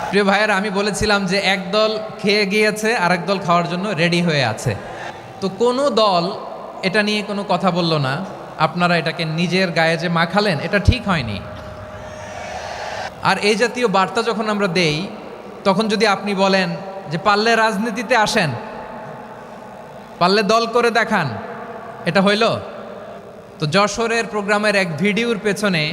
প্রিয় ভাইয়েরা, আমি বলেছিলাম যে একদল খেয়ে গিয়েছে আর একদল খাওয়ার জন্য রেডি হয়ে আছে। তো কোনো দল এটা নিয়ে কোনো কথা বলল না। আপনারা এটাকে নিজের গায়ে যে মাখালেন, এটা ঠিক হয়নি। আর এই জাতীয় বার্তা যখন আমরা দেই, তখন যদি আপনি বলেন যে পারলে রাজনীতিতে আসেন, পারলে দল করে দেখান, এটা হইল? তো যশোরের প্রোগ্রামের এক ভিডিওর পেছনে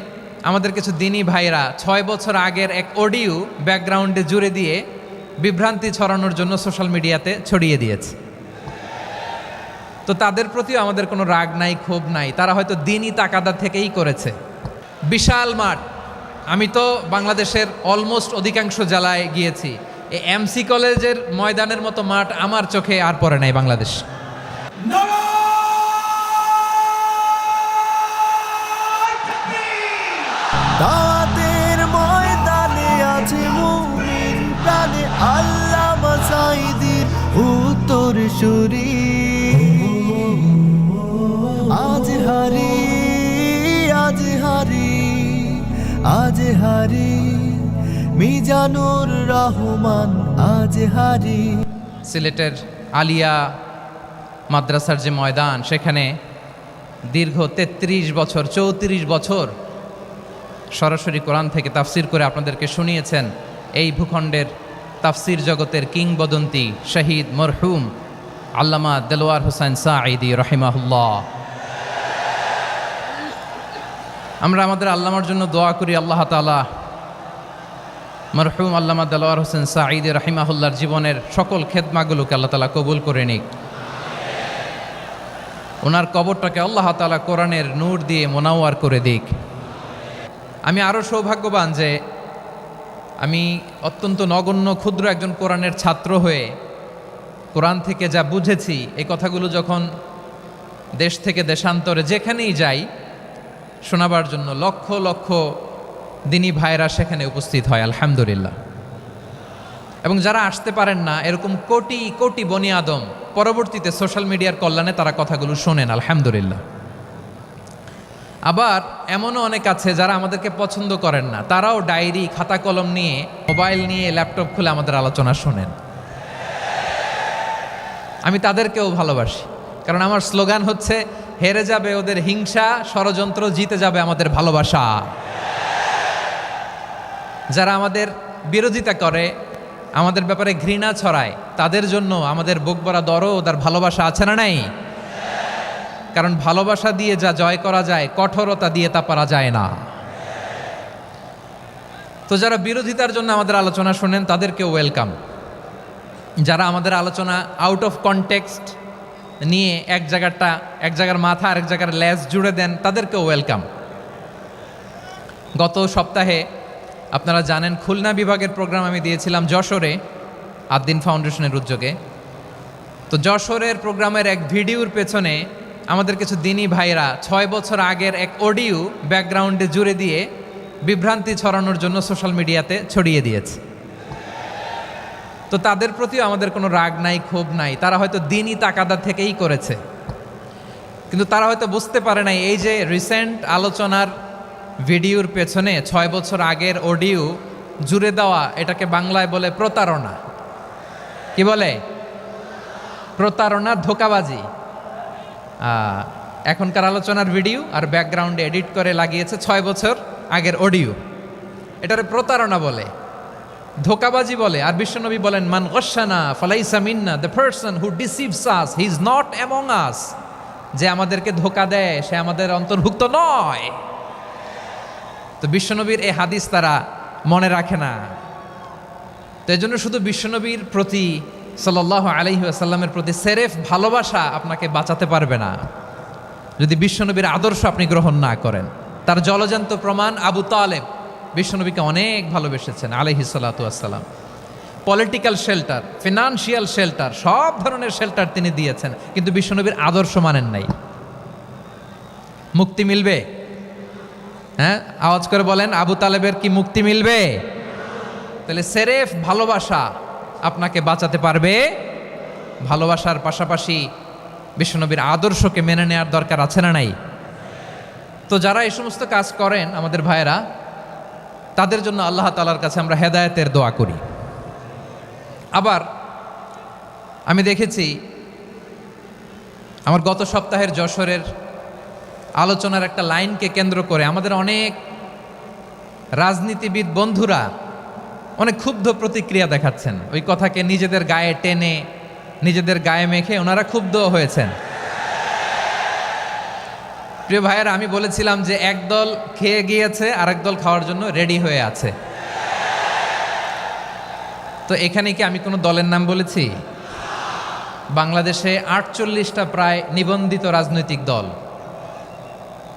আমাদের কিছু দিনী ভাইরা 6 বছর আগের এক অডিও ব্যাকগ্রাউন্ডে জুড়ে দিয়ে বিভ্রান্তি ছড়ানোর জন্য সোশ্যাল মিডিয়াতে ছড়িয়ে দিয়েছে। তো তাদের প্রতিও আমাদের কোনো রাগ নাই, ক্ষোভ নাই। তারা হয়তো দিনই তাকাদা থেকেই করেছে। বিশাল মাঠ, আমি তো বাংলাদেশের অলমোস্ট অধিকাংশ জেলায় গিয়েছি। এই এমসি কলেজের ময়দানের মতো মাঠ আমার চোখে আর পড়ে নাই বাংলাদেশ। দাওয়াতের ময়দানে আছে মুমিন প্রাণে আল্লামা সাঈদীর উত্তরসূরি। আজ হারি আজ হারি আজ হারি মিজানুর রহমান আজ হারি। সিলেটের আলিয়া মাদ্রাসার যে ময়দান, সেখানে দীর্ঘ 33 বছর 34 বছর সরাসরি কোরআন থেকে তাফসির করে আপনাদেরকে শুনিয়েছেন এই ভূখণ্ডের তাফসির জগতের কিংবদন্তি শহীদ মরহুম আল্লামা দেলোয়ার হোসেন সাঈদী রাহিমাহুল্লাহ। আমরা আমাদের আল্লামার জন্য দোয়া করি, আল্লাহ তাআলা মরহুম আল্লামা দেলোয়ার হোসেন সাঈদী রাহিমাহুল্লাহর জীবনের সকল খেদমাগুলোকে আল্লাহ তাআলা কবুল করে নিক। ওনার কবরটাকে আল্লাহ তাআলা কোরআনের নূর দিয়ে মোনাওয়ার করে দিক। আমি আরও সৌভাগ্যবান যে আমি অত্যন্ত নগণ্য ক্ষুদ্র একজন কোরআনের ছাত্র হয়ে কোরআন থেকে যা বুঝেছি, এই কথাগুলো যখন দেশ থেকে দেশান্তরে যেখানেই যাই শোনাবার জন্য লক্ষ লক্ষ দিনী ভাইরা সেখানে উপস্থিত হয়, আলহামদুলিল্লাহ। এবং যারা আসতে পারেন না, এরকম কোটি কোটি বনি আদম পরবর্তীতে সোশ্যাল মিডিয়ার কল্যাণে তারা কথাগুলো শোনেন, আলহামদুলিল্লাহ। আবার এমনও অনেক আছে যারা আমাদেরকে পছন্দ করেন না, তারাও ডায়েরি খাতা কলম নিয়ে, মোবাইল নিয়ে, ল্যাপটপ খুলে আমাদের আলোচনা শোনেন। আমি তাদেরকেও ভালোবাসি, কারণ আমার স্লোগান হচ্ছে হেরে যাবে ওদের হিংসা, ষড়যন্ত্র, জিতে যাবে আমাদের ভালোবাসা। যারা আমাদের বিরোধিতা করে, আমাদের ব্যাপারে ঘৃণা ছড়ায়, তাদের জন্য আমাদের বুক ভরা দরদ আর ভালোবাসা আছে না নাই? কারণ ভালোবাসা দিয়ে যা জয় করা যায়, কঠোরতা দিয়ে তা পারা যায় না। তো যারা বিরোধিতার জন্য আমাদের আলোচনা শোনেন, তাদেরকেও ওয়েলকাম। যারা আমাদের আলোচনা আউট অফ কনটেক্সট নিয়ে এক জায়গার মাথা আর এক জায়গার লেজ জুড়ে দেন, তাদেরকেও ওয়েলকাম। গত সপ্তাহে আপনারা জানেন খুলনা বিভাগের প্রোগ্রাম আমি দিয়েছিলাম যশোরে আদ্দিন ফাউন্ডেশনের উদ্যোগে। তো যশোরের প্রোগ্রামের এক ভিডিওর পেছনে আমাদের কিছু দিনী ভাইরা 6 বছর আগের এক অডিও ব্যাকগ্রাউন্ডে জুড়ে দিয়ে বিভ্রান্তি ছড়ানোর জন্য সোশ্যাল মিডিয়াতে ছড়িয়ে দিয়েছে। তো তাদের প্রতিও আমাদের কোনো রাগ নাই, ক্ষোভ নাই। তারা হয়তো দিনই তাকাদা থেকেই করেছে, কিন্তু তারা হয়তো বুঝতে পারে নাই এই যে রিসেন্ট আলোচনার ভিডিওর পেছনে 6 বছর আগের অডিও জুড়ে দেওয়া, এটাকে বাংলায় বলে প্রতারণা। কি বলে? প্রতারণা, ধোঁকাবাজি। এখনকার আলোচনার ভিডিও আর ব্যাকগ্রাউন্ডে এডিট করে লাগিয়েছে 6 বছর আগের অডিও। এটারে প্রতারণা বলে, ধোঁকাবাজি বলে। আর বিশ্বনবী বলেন, মান গশানা ফালাইসা মিন্না, the person who deceives us he is not among us. যে আমাদেরকে ধোঁকা দেয় সে আমাদের অন্তর্ভুক্ত নয়। তো বিশ্বনবীর এই হাদিস তারা মনে রাখে না। তো এই জন্য শুধু বিশ্বনবীর প্রতি সাল্লাল্লাহু আলাইহি ওয়াসাল্লামের প্রতি সেরেফ ভালোবাসা আপনাকে বাঁচাতে পারবে না যদি বিশ্বনবীর আদর্শ আপনি গ্রহণ না করেন। তার জলজান্ত প্রমাণ, আবু তালেব বিশ্বনবীকে অনেক ভালোবেসেছেন আলাইহিস সালাতু ওয়াসসালাম। পলিটিক্যাল শেল্টার, ফিনান্সিয়াল শেল্টার, সব ধরনের শেল্টার তিনি দিয়েছেন, কিন্তু বিশ্বনবীর আদর্শ মানেন নাই। মুক্তি মিলবে? হ্যাঁ, আওয়াজ করে বলেন, আবু তালেবের কি মুক্তি মিলবে? তাহলে সেরেফ ভালোবাসা আপনাকে বাঁচাতে পারবে। ভালোবাসার পাশাপাশি বিশ্বনবীর আদর্শকে মেনে নেওয়ার দরকার আছে না নাই? তো যারা এই সমস্ত কাজ করেন আমাদের ভাইয়েরা, তাদের জন্য আল্লাহ তাআলার কাছে আমরা হেদায়েতের দোয়া করি। আবার আমি দেখেছি আমার গত সপ্তাহের যশোরের আলোচনার একটা লাইনকে কেন্দ্র করে আমাদের অনেক রাজনীতিবিদ বন্ধুরা অনেক ক্ষুব্ধ প্রতিক্রিয়া দেখাচ্ছেন। ওই কথাকে নিজেদের গায়ে টেনে নিজেদের গায়ে মেখে ওনারা ক্ষুব্ধ হয়েছেন। প্রিয় ভাইয়েরা, আমি বলেছিলাম যে এক দল খেয়ে গিয়েছে আর এক দল খাওয়ার জন্য রেডি হয়ে আছে। তো এখানে কি আমি কোনো দলের নাম বলেছি? বাংলাদেশে 48টা প্রায় নিবন্ধিত রাজনৈতিক দল,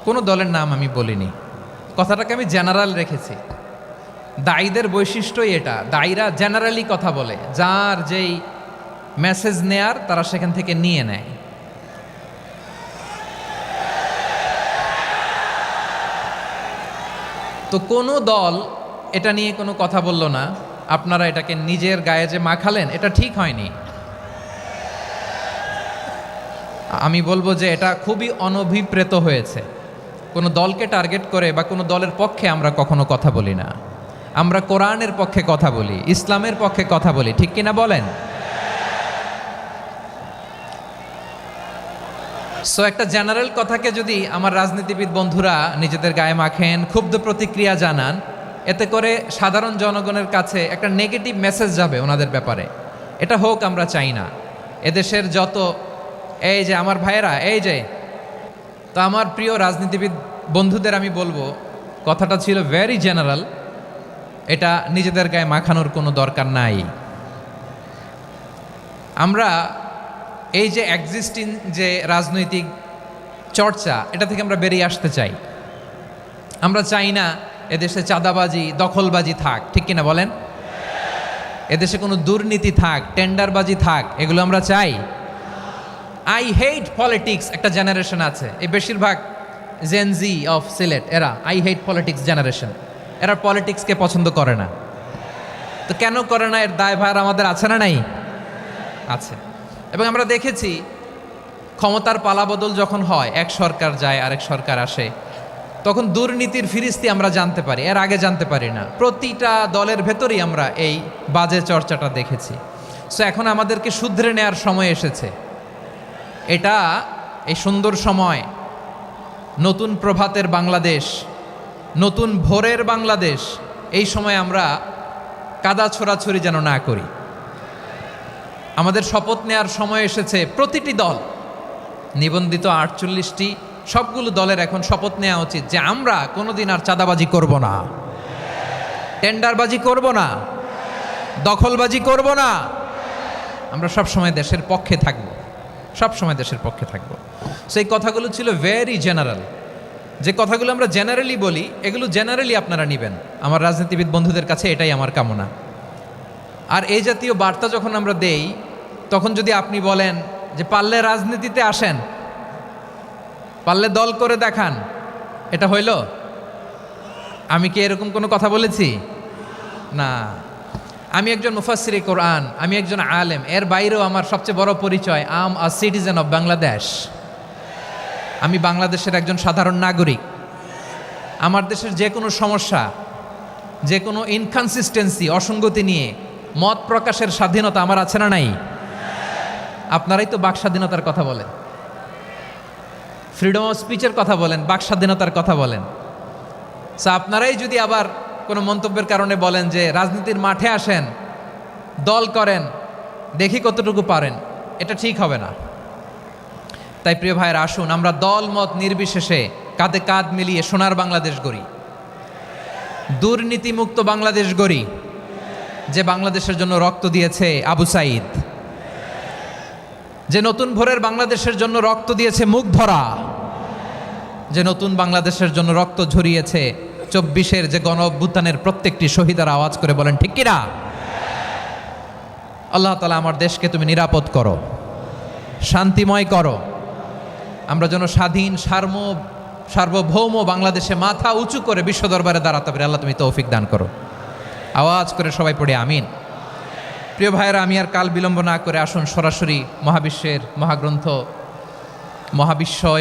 কোনো দলের নাম আমি বলিনি। কথাটাকে আমি জেনারেল রেখেছি। দায়ীদের বৈশিষ্ট্যই এটা, দায়ীরা জেনারেলি কথা বলে, যার যেই মেসেজ নেয়ার তারা সেখান থেকে নিয়ে নেয়। তো কোনো দল এটা নিয়ে কোনো কথা বলল না, আপনারা এটাকে নিজের গায়ে যে মাখালেন এটা ঠিক হয়নি। আমি বলবো যে এটা খুবই অনভিপ্রেত হয়েছে। কোনো দলকে টার্গেট করে বা কোনো দলের পক্ষে আমরা কখনো কথা বলি না। আমরা কোরআনের পক্ষে কথা বলি, ইসলামের পক্ষে কথা বলি, ঠিক কিনা বলেন? সো একটা জেনারেল কথাকে যদি আমার রাজনীতিবিদ বন্ধুরা নিজেদের গায়ে মাখেন, ক্ষুব্ধ প্রতিক্রিয়া জানান, এতে করে সাধারণ জনগণের কাছে একটা নেগেটিভ মেসেজ যাবে ওনাদের ব্যাপারে। এটা হোক আমরা চাই না। এদেশের যত এই যে আমার ভাইয়েরা, এই যে তো আমার প্রিয় রাজনীতিবিদ বন্ধুদের আমি বলবো, কথাটা ছিল ভেরি জেনারেল, এটা নিজেদের গায়ে মাখানোর কোনো দরকার নাই। আমরা এই যে এক্সিস্টিং যে রাজনৈতিক চর্চা, এটা থেকে আমরা বেরিয়ে আসতে চাই। আমরা চাই না এদেশে চাঁদাবাজি, দখলবাজি থাক, ঠিক কিনা বলেন? এদেশে কোনো দুর্নীতি থাক, টেন্ডারবাজি থাক, এগুলো আমরা চাই। আই হেট পলিটিক্স একটা জেনারেশন আছে, এই বেশিরভাগ জেনজি অফ সিলেট, এরা আই হেট পলিটিক্স জেনারেশন, এরা পলিটিক্সকে পছন্দ করে না। তো কেন করে না, এর দায়ভার আমাদের আছে না নাই? আছে। এবং আমরা দেখেছি ক্ষমতার পালাবদল যখন হয়, এক সরকার যায় আরেক সরকার আসে, তখন দুর্নীতির ফিরিস্তি আমরা জানতে পারি, এর আগে জানতে পারি না। প্রতিটা দলের ভেতরেই আমরা এই বাজে চর্চাটা দেখেছি। সো এখন আমাদেরকে শুধরে নেওয়ার সময় এসেছে। এটা এই সুন্দর সময়, নতুন প্রভাতের বাংলাদেশ, নতুন ভোরের বাংলাদেশ, এই সময় আমরা কাদা ছোড়াছুড়ি যেন না করি। আমাদের শপথ নেওয়ার সময় এসেছে। প্রতিটি দল, নিবন্ধিত 48টি, সবগুলো দলের এখন শপথ নেওয়া উচিত যে আমরা কোনোদিন আর চাঁদাবাজি করব না, টেন্ডারবাজি করব না, দখলবাজি করব না। আমরা সবসময় দেশের পক্ষে থাকব, সবসময় দেশের পক্ষে থাকব। সেই কথাগুলো ছিল ভেরি জেনারেল। যে কথাগুলো আমরা জেনারেলি বলি, এগুলো জেনারেলি আপনারা নেবেন। আমার রাজনীতিবিদ বন্ধুদের কাছে এটাই আমার কামনা। আর এই জাতীয় বার্তা যখন আমরা দেই, তখন যদি আপনি বলেন যে পারলে রাজনীতিতে আসেন, পারলে দল করে দেখান, এটা হইল? আমি কি এরকম কোনো কথা বলেছি? না। আমি একজন মুফাসসিরে কোরআন, আমি একজন আলেম, এর বাইরেও আমার সবচেয়ে বড় পরিচয় আম আ সিটিজেন অফ বাংলাদেশ। আমি বাংলাদেশের একজন সাধারণ নাগরিক। আমার দেশের যে কোনো সমস্যা, যে কোনো ইনকনসিস্টেন্সি, অসঙ্গতি নিয়ে মত প্রকাশের স্বাধীনতা আমার আছে না নাই? আপনারাই তো বাক স্বাধীনতার কথা বলেন, ফ্রিডম অফ স্পিচের কথা বলেন, বাক স্বাধীনতার কথা বলেন। সো আপনারাই যদি আবার কোনো মন্তব্যের কারণে বলেন যে রাজনীতির মাঠে আসেন, দল করেন, দেখি কতটুকু পারেন, এটা ঠিক হবে না। তাই প্রিয় ভাইয়েরা, আসুন আমরা দল মত নির্বিশেষে কাঁধে কাঁধ মিলিয়ে সোনার বাংলাদেশ গড়ি, দুর্নীতিমুক্ত বাংলাদেশ গড়ি, যে বাংলাদেশের জন্য রক্ত দিয়েছে আবু সাঈদ, যে নতুন ভোরের বাংলাদেশের জন্য রক্ত দিয়েছে মুগ্ধরা, যে নতুন বাংলাদেশের জন্য রক্ত ঝরিয়েছে 24-এর যে গণ অভ্যুত্থানের প্রত্যেকটি শহীদার আওয়াজ করে বলেন ঠিক কিনা? আল্লাহ তাআলা আমার দেশকে তুমি নিরাপদ করো, শান্তিময় করো। আমরা যেন স্বাধীন সার্বভৌম বাংলাদেশে মাথা উঁচু করে বিশ্ব দরবারে দাঁড়াতে পারি। আল্লাহ তুমি তৌফিক দান করো। আওয়াজ করে সবাই পড়ে আমিন। প্রিয় ভাইয়েরা, আমি আর কাল বিলম্ব না করে আসুন সরাসরি মহাবিশ্বের মহাগ্রন্থ,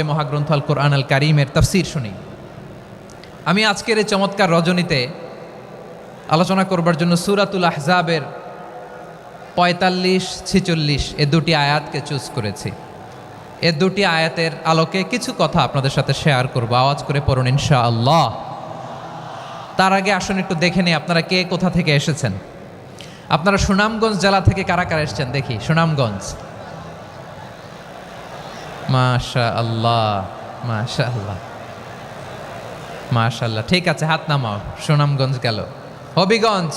মহাগ্রন্থ আল কোরআন আল কারীমের তাফসীর শুনি। আমি আজকের এই চমৎকার রজনীতে আলোচনা করবার জন্য সূরাতুল আহজাবের 45-46 এ দুটি আয়াতকে চুজ করেছি। এ দুটি আয়াতের আলোকে কিছু কথা আপনাদের সাথে শেয়ার করব। আওয়াজ করে পড়ুন ইনশাআল্লাহ। তার আগে আসুন একটু দেখে নিই আপনারা কে কোথা থেকে এসেছেন। আপনারা সুনামগঞ্জ জেলা থেকে কারা কারা এসেছেন দেখি। সুনামগঞ্জ, মাশাআল্লাহ মাশাআল্লাহ মাশাআল্লাহ। ঠিক আছে, হাত নামাও। সুনামগঞ্জ গেল। হবিগঞ্জ,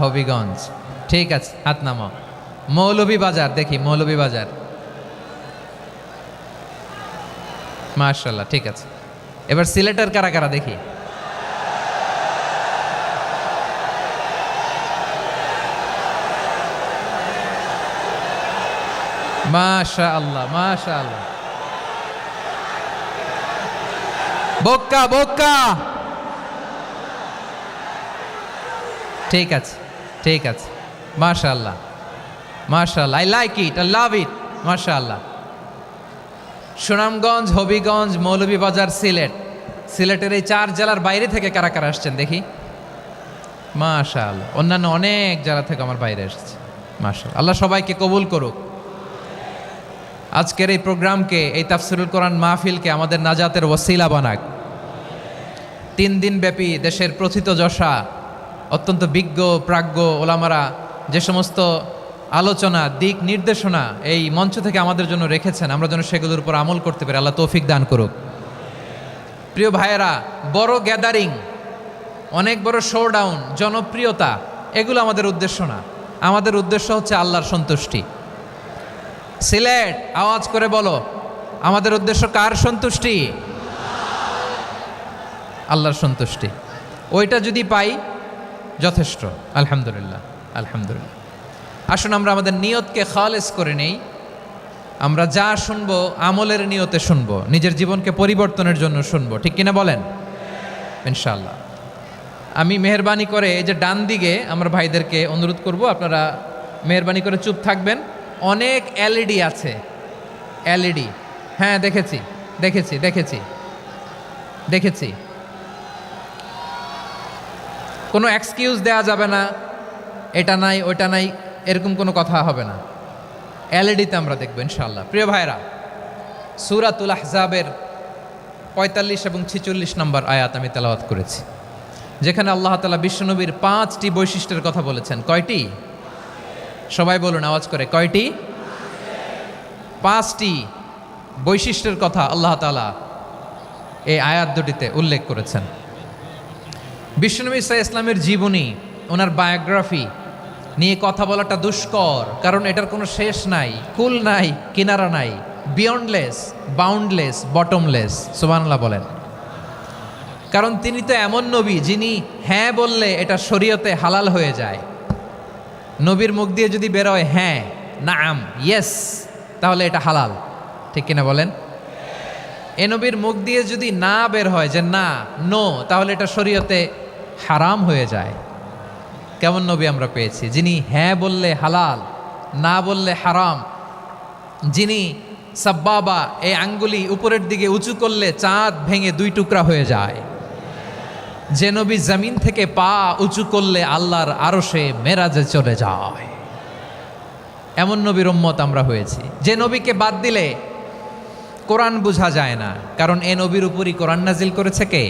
হবিগঞ্জ, ঠিক আছে, হাত নামাও। মৌলভীবাজার দেখি, মৌলভীবাজার, মাশাআল্লাহ, ঠিক আছে। এবার সিলেটের কারা কারা দেখি। মাশাআল্লাহ মাশাআল্লাহ। বক্কা বক্কা, ঠিক আছে ঠিক আছে, মাশাআল্লাহ মাশাআল্লাহ, I like it, I love it, মাশাআল্লাহ। সুনামগঞ্জ, হবিগঞ্জ, মৌলভীবাজার, সিলেট। সিলেটের এই 4 জেলার বাইরে থেকে কারা কারা আসছেন দেখি। মাশাআল্লাহ, অন্যান্য অনেক জেলা থেকে আমার বাইরে এসেছে, মাশাআল্লাহ। আল্লাহ সবাইকে কবুল করুক। আজকের এই প্রোগ্রামকে, এই তাফসিরুল কোরআন মাহফিলকে আমাদের নাজাতের ওসিলা বানাক। 3 দিন ব্যাপী দেশের প্রথিতযশা অত্যন্ত বিজ্ঞ প্রাজ্ঞ ওলামারা যে সমস্ত আলোচনা, দিক নির্দেশনা এই মঞ্চ থেকে আমাদের জন্য রেখেছেন, আমরা যেন সেগুলোর উপর আমল করতে পারি। আল্লাহ তৌফিক দান করুক। প্রিয় ভাইয়েরা, বড় গ্যাদারিং, অনেক বড় শোডাউন, জনপ্রিয়তা, এগুলো আমাদের উদ্দেশ্য না। আমাদের উদ্দেশ্য হচ্ছে আল্লাহর সন্তুষ্টি। সিলেট, আওয়াজ করে বলো, আমাদের উদ্দেশ্য কার সন্তুষ্টি? আল্লাহর সন্তুষ্টি। ওইটা যদি পাই যথেষ্ট, আলহামদুলিল্লাহ আলহামদুলিল্লাহ। আসুন আমরা আমাদের নিয়তকে খালেস করে নেই। আমরা যা শুনবো আমলের নিয়তে শুনবো, নিজের জীবনকে পরিবর্তনের জন্য শুনবো, ঠিক কিনা বলেন? ইনশাআল্লাহ। আমি মেহরবানি করে এই যে ডান দিকে আমার ভাইদেরকে অনুরোধ করব, আপনারা মেহরবানি করে চুপ থাকবেন। অনেক এলইডি আছে, এলইডি, হ্যাঁ দেখেছি দেখেছি দেখেছি দেখেছি। কোনো এক্সকিউজ দেয়া যাবে না, এটা নাই ওইটা নাই, এরকম কোনো কথা হবে না। এলইডিতে আমরা দেখবো ইনশাআল্লাহ। প্রিয় ভাইরা, সূরাতুল আহজাবের 45 এবং 46 নম্বর আয়াত আমি তেলাওয়াত করেছি, যেখানে আল্লাহ তাআলা বিশ্বনবীর 5টি বৈশিষ্ট্যের কথা বলেছেন। কয়টি? সবাই বলুন আওয়াজ করে, কয়টি? 5টি বৈশিষ্ট্যের কথা আল্লাহ তাআলা এই আয়াত দুটিতে উল্লেখ করেছেন। বিশ্বনবী সাল্লাল্লাহু আলাইহি ইসলামের জীবনী, ওনার বায়োগ্রাফি নিয়ে কথা বলাটা দুষ্কর, কারণ এটার কোনো শেষ নাই, কুল নাই, কিনারা নাই, বিয়ন্ডলেস, বাউন্ডলেস, বটমলেস। সুবহানাল্লাহ বলেন। কারণ তিনি তো এমন নবী যিনি হ্যাঁ বললে এটা শরীয়তে হালাল হয়ে যায়। নবীর মুখ দিয়ে যদি বেরোয় হ্যাঁ, নাম, ইয়েস, তাহলে এটা হালাল, ঠিক কিনা বলেন? এ নবীর মুখ দিয়ে যদি না বের হয় যে না, নো, তাহলে এটা শরীয়তে হারাম হয়ে যায়। কেমন নবী আমরা পেয়েছি, যিনি হ্যাঁ বললে হালাল, না বললে হারাম, যিনি সাব্বাবা, এই আঙ্গুলি উপরের দিকে উঁচু করলে চাঁদ ভেঙে 2 টুকরা হয়ে যায়, যে নবী জমিন থেকে পা উঁচু করলে আল্লাহর আরশে মেরাজে চলে যায়, এমন নবীর উম্মত আমরা হয়েছি। যে নবীকে বাদ দিলে কোরআন বোঝা যায় না, কারণ এ নবীর উপরই কোরআন নাজিল করেছে কে?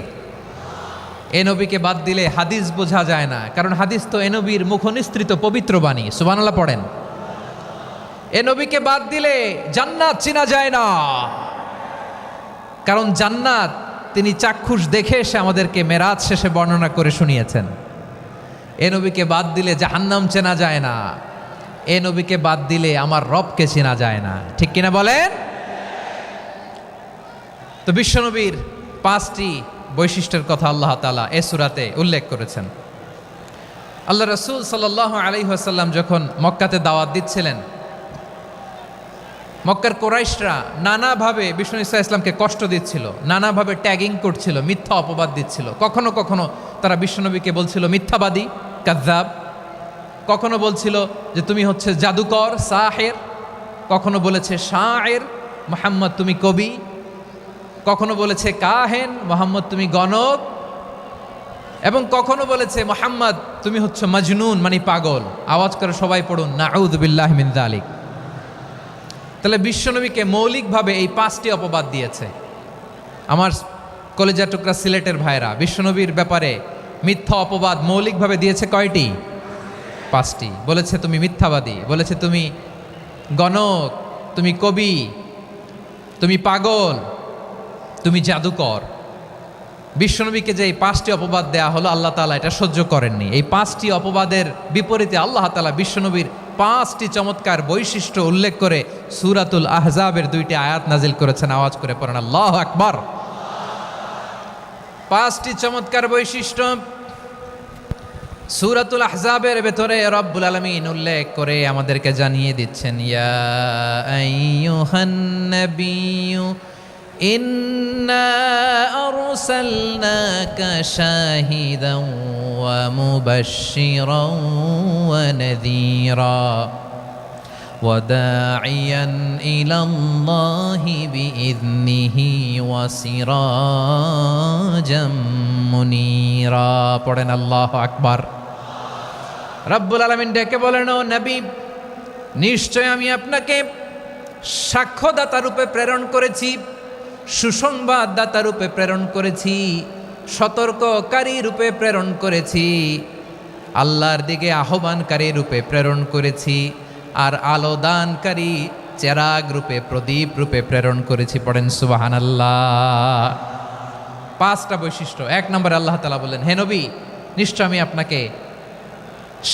এ নবীকে বাদ দিলে হাদিস বোঝা যায় না, কারণ হাদিস তো এ নবীর মুখনিসৃত পবিত্র বাণী। সুবহানাল্লাহ পড়েন। এ নবীকে বাদ দিলে জান্নাত চেনা যায় না, কারণ জান্নাত তিনি চাক্ষুষ দেখে এসে আমাদেরকে মেরাজ শেষে বর্ণনা করে শুনিয়েছেন। এ নবীকে বাদ দিলে জাহান্নাম চেনা যায় না, এ নবীকে বাদ দিলে আমার রবকে চেনা যায় না, ঠিক কিনা বলেন? তো বিশ্বনবীর 5টি বৈশিষ্ট্যের কথা আল্লাহ তাআলা এ সূরাতে উল্লেখ করেছেন। আল্লাহ রাসূল সাল্লাল্লাহু আলাইহি ওয়াসাল্লাম যখন মক্কাতে দাওয়াত দিচ্ছিলেন, মক্কার কুরাইশরা নানাভাবে বিষ্ণু ইসা ইসলামকে কষ্ট দিচ্ছিল, নানাভাবে ট্যাগিং করছিল, মিথ্যা অপবাদ দিচ্ছিল। কখনো কখনো তারা বিশ্বনবীকে বলছিল মিথ্যাবাদী, কাযযাব। কখনো বলছিল যে তুমি হচ্ছে জাদুকর, সাহের। কখনো বলেছে শায়ের, মুহাম্মদ তুমি কবি। কখনো বলেছে কাহেন, মুহাম্মদ তুমি গণক। এবং কখনো বলেছে মুহাম্মদ তুমি হচ্ছে মাজনুন মানে পাগল। আওয়াজ করে সবাই পড়ুন নাউযু বিল্লাহি মিন যালিক। তাহলে বিশ্বনবীকে মৌলিকভাবে এই 5টি অপবাদ দিয়েছে। আমার কলেজার টুকরা সিলেটের ভাইরা, বিশ্বনবীর ব্যাপারে মিথ্যা অপবাদ মৌলিকভাবে দিয়েছে কয়টি? 5টি। বলেছে তুমি মিথ্যাবাদী, বলেছে তুমি গণক, তুমি কবি, তুমি পাগল, তুমি জাদুকর। বিশ্বনবীকে যে এই 5টি অপবাদ দেয়া হলো, আল্লাহ তাআলা এটা সহ্য করেননি। এই 5টি অপবাদের বিপরীতে আল্লাহ তাআলা বিশ্বনবীর 5টি চমৎকার বৈশিষ্ট্য উল্লেখ করে সূরাতুল আহজাবের 2টি আয়াত নাজিল করেছেন। আওয়াজ করে পড়েন আল্লাহু আকবার। 5টি চমৎকার বৈশিষ্ট্য সূরাতুল আহজাবের ভেতরে রব্বুল আলামিন উল্লেখ করে আমাদেরকে জানিয়ে দিচ্ছেন, ইয়া আইয়ুহান নাবিয়্যু ইন্না আরসালনাকা শাহিদান ওয়া মুবাশশিরান ওয়া নাযীরা ওয়া দাঈয়ান ইলাল্লাহি বিইذনিহি ওয়া সিরাজাম মুনীরা। পড়েন আল্লাহু আকবার। রব্বুল আলামিন ডেকে বলেন, ও নবী, নিশ্চয় আমি আপনাকে সাক্ষ্যদাতা রূপে প্রেরণ করেছি, সুসংবাদদাতা রূপে প্রেরণ করেছি, সতর্ককারী রূপে প্রেরণ করেছি, আল্লাহর দিকে আহ্বানকারী রূপে প্রেরণ করেছি, আর আলো দানকারী চেরাগ রূপে, প্রদীপ রূপে প্রেরণ করেছি। পড়েন সুবহানাল্লাহ। 5টা বৈশিষ্ট্য। 1 নম্বরে আল্লাহ তাআলা বললেন, হে নবী, নিশ্চয় আমি আপনাকে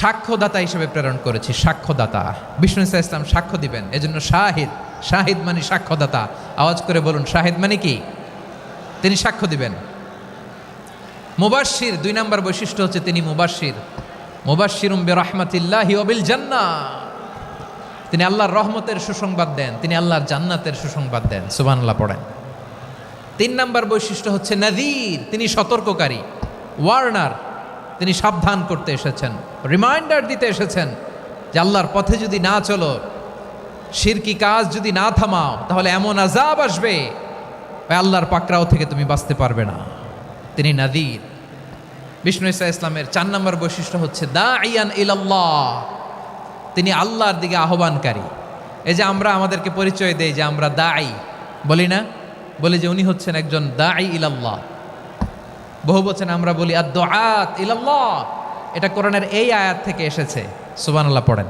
সাক্ষ্যদাতা হিসেবে প্রেরণ করেছি। সাক্ষ্যদাতা, বিষ্ণু ইসা ইসলাম সাক্ষ্য দিবেন, এজন্য শাহিদ। শাহিদ মানে সাক্ষ্যদাতা। আওয়াজ করে বলুন, শাহিদ মানে কি? তিনি সাক্ষ্য দিবেন। মুবাশশির, 2 নম্বর বৈশিষ্ট্য হচ্ছে তিনি মুবাশশির। মুবাশশিরুম বিরাহমাতিল্লাহি ওয়া বিল জান্নাহ, তিনি আল্লাহর রহমতের সুসংবাদ দেন, তিনি আল্লাহর জান্নাতের সুসংবাদ দেন। সুবহানাল্লাহ পড়েন। 3 নম্বর বৈশিষ্ট্য হচ্ছে নাযীর, তিনি সতর্ককারী, ওয়ার্নার, তিনি সাবধান করতে এসেছেন, রিমাইন্ডার দিতে এসেছেন যে আল্লাহর পথে যদি না চলো, শিরকি কাজ যদি না থামাও, তাহলে এমন আযাব আসবে আল্লাহর পাকড়াও থেকে তুমি বাঁচতে পারবে না। তিনি নাযীর। বিষ্ণু ইসা ইসলামের 4 নম্বর বৈশিষ্ট্য হচ্ছে দাঈয়ান ইলাল্লাহ, তিনি আল্লাহর দিকে আহ্বানকারী। এই যে আমরা আমাদেরকে পরিচয় দেই যে আমরা দাঈ, বলি না? বলি যে উনি হচ্ছেন একজন দাঈ ইলাল্লাহ। বহু বচনে আমরা বলি আদ-দুআত ইলাল্লাহ। এটা কোরআনের এই আয়াত থেকে এসেছে। সুবহানাল্লাহ পড়েন।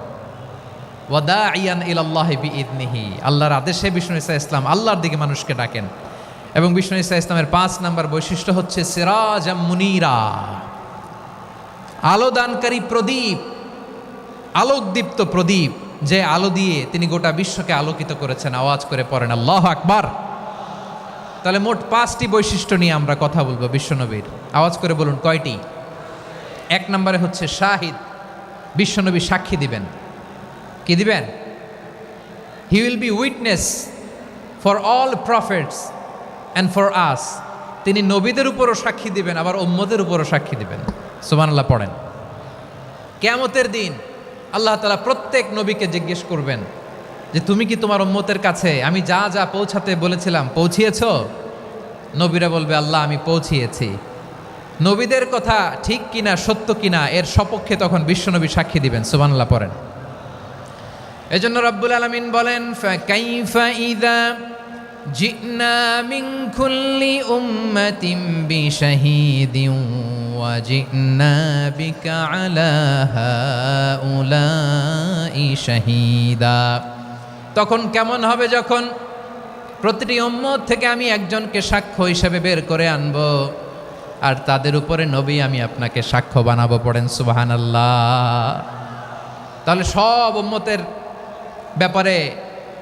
ওয়া দাঈয়ান ইলাল্লাহি বিইذনিহি, আল্লাহর আদেশে বিষ্ণু ইসা ইসলাম আল্লাহর দিকে মানুষকে ডাকেন। এবং বিষ্ণু ইসা ইসলামের 5 নম্বর বৈশিষ্ট্য হচ্ছে সিরাজাম মুনীরা, আলোদানকারী প্রদীপ, আলোকদীপ্ত প্রদীপ, যে আলো দিয়ে তিনি গোটা বিশ্বকে আলোকিত করেছেন। আওয়াজ করে পড়েন আল্লাহু আকবার। তাহলে মোট 5টি বৈশিষ্ট্য নিয়ে আমরা কথা বলবো বিশ্বনবীর। আওয়াজ করে বলুন কয়টি? 1 নম্বরে হচ্ছে শাহিদ, বিশ্বনবী সাক্ষী দিবেন। কি দিবেন? He will be witness for all prophets and for us. তিনি নবীদের উপরও সাক্ষী দিবেন, আবার উম্মতের উপরও সাক্ষী দিবেন। সুবহানাল্লাহ পড়েন। কিয়ামতের দিন আল্লাহ তাআলা প্রত্যেক নবীকে জিজ্ঞেস করবেন যে তুমি কি তোমার উম্মতের কাছে আমি যা যা পৌঁছাতে বলেছিলাম পৌঁছিয়েছো? নবীরা বলবে আল্লাহ আমি পৌঁছিয়েছি। নবীদের কথা ঠিক কিনা, সত্য কিনা, এর সপক্ষে তখন বিশ্বনবী সাক্ষী দিবেন। সুবহানাল্লাহ পড়েন। এজন্য রব্বুল আলামিন বলেন, ফাকাইফা ইযা জিনা মিন কুল্লি উম্মাতিন বিশাহীদিন ওয়া জিনা বিকা আলা হাউলাই শাহীদা। তখন কেমন হবে যখন প্রতিটি উম্মত থেকে আমি একজনকে সাক্ষ্য হিসেবে বের করে আনব, আর তাদের উপরে নবী আমি আপনাকে সাক্ষ্য বানাবো। পড়েন সুবহানাল্লাহ। তাহলে সব উম্মতের ব্যাপারে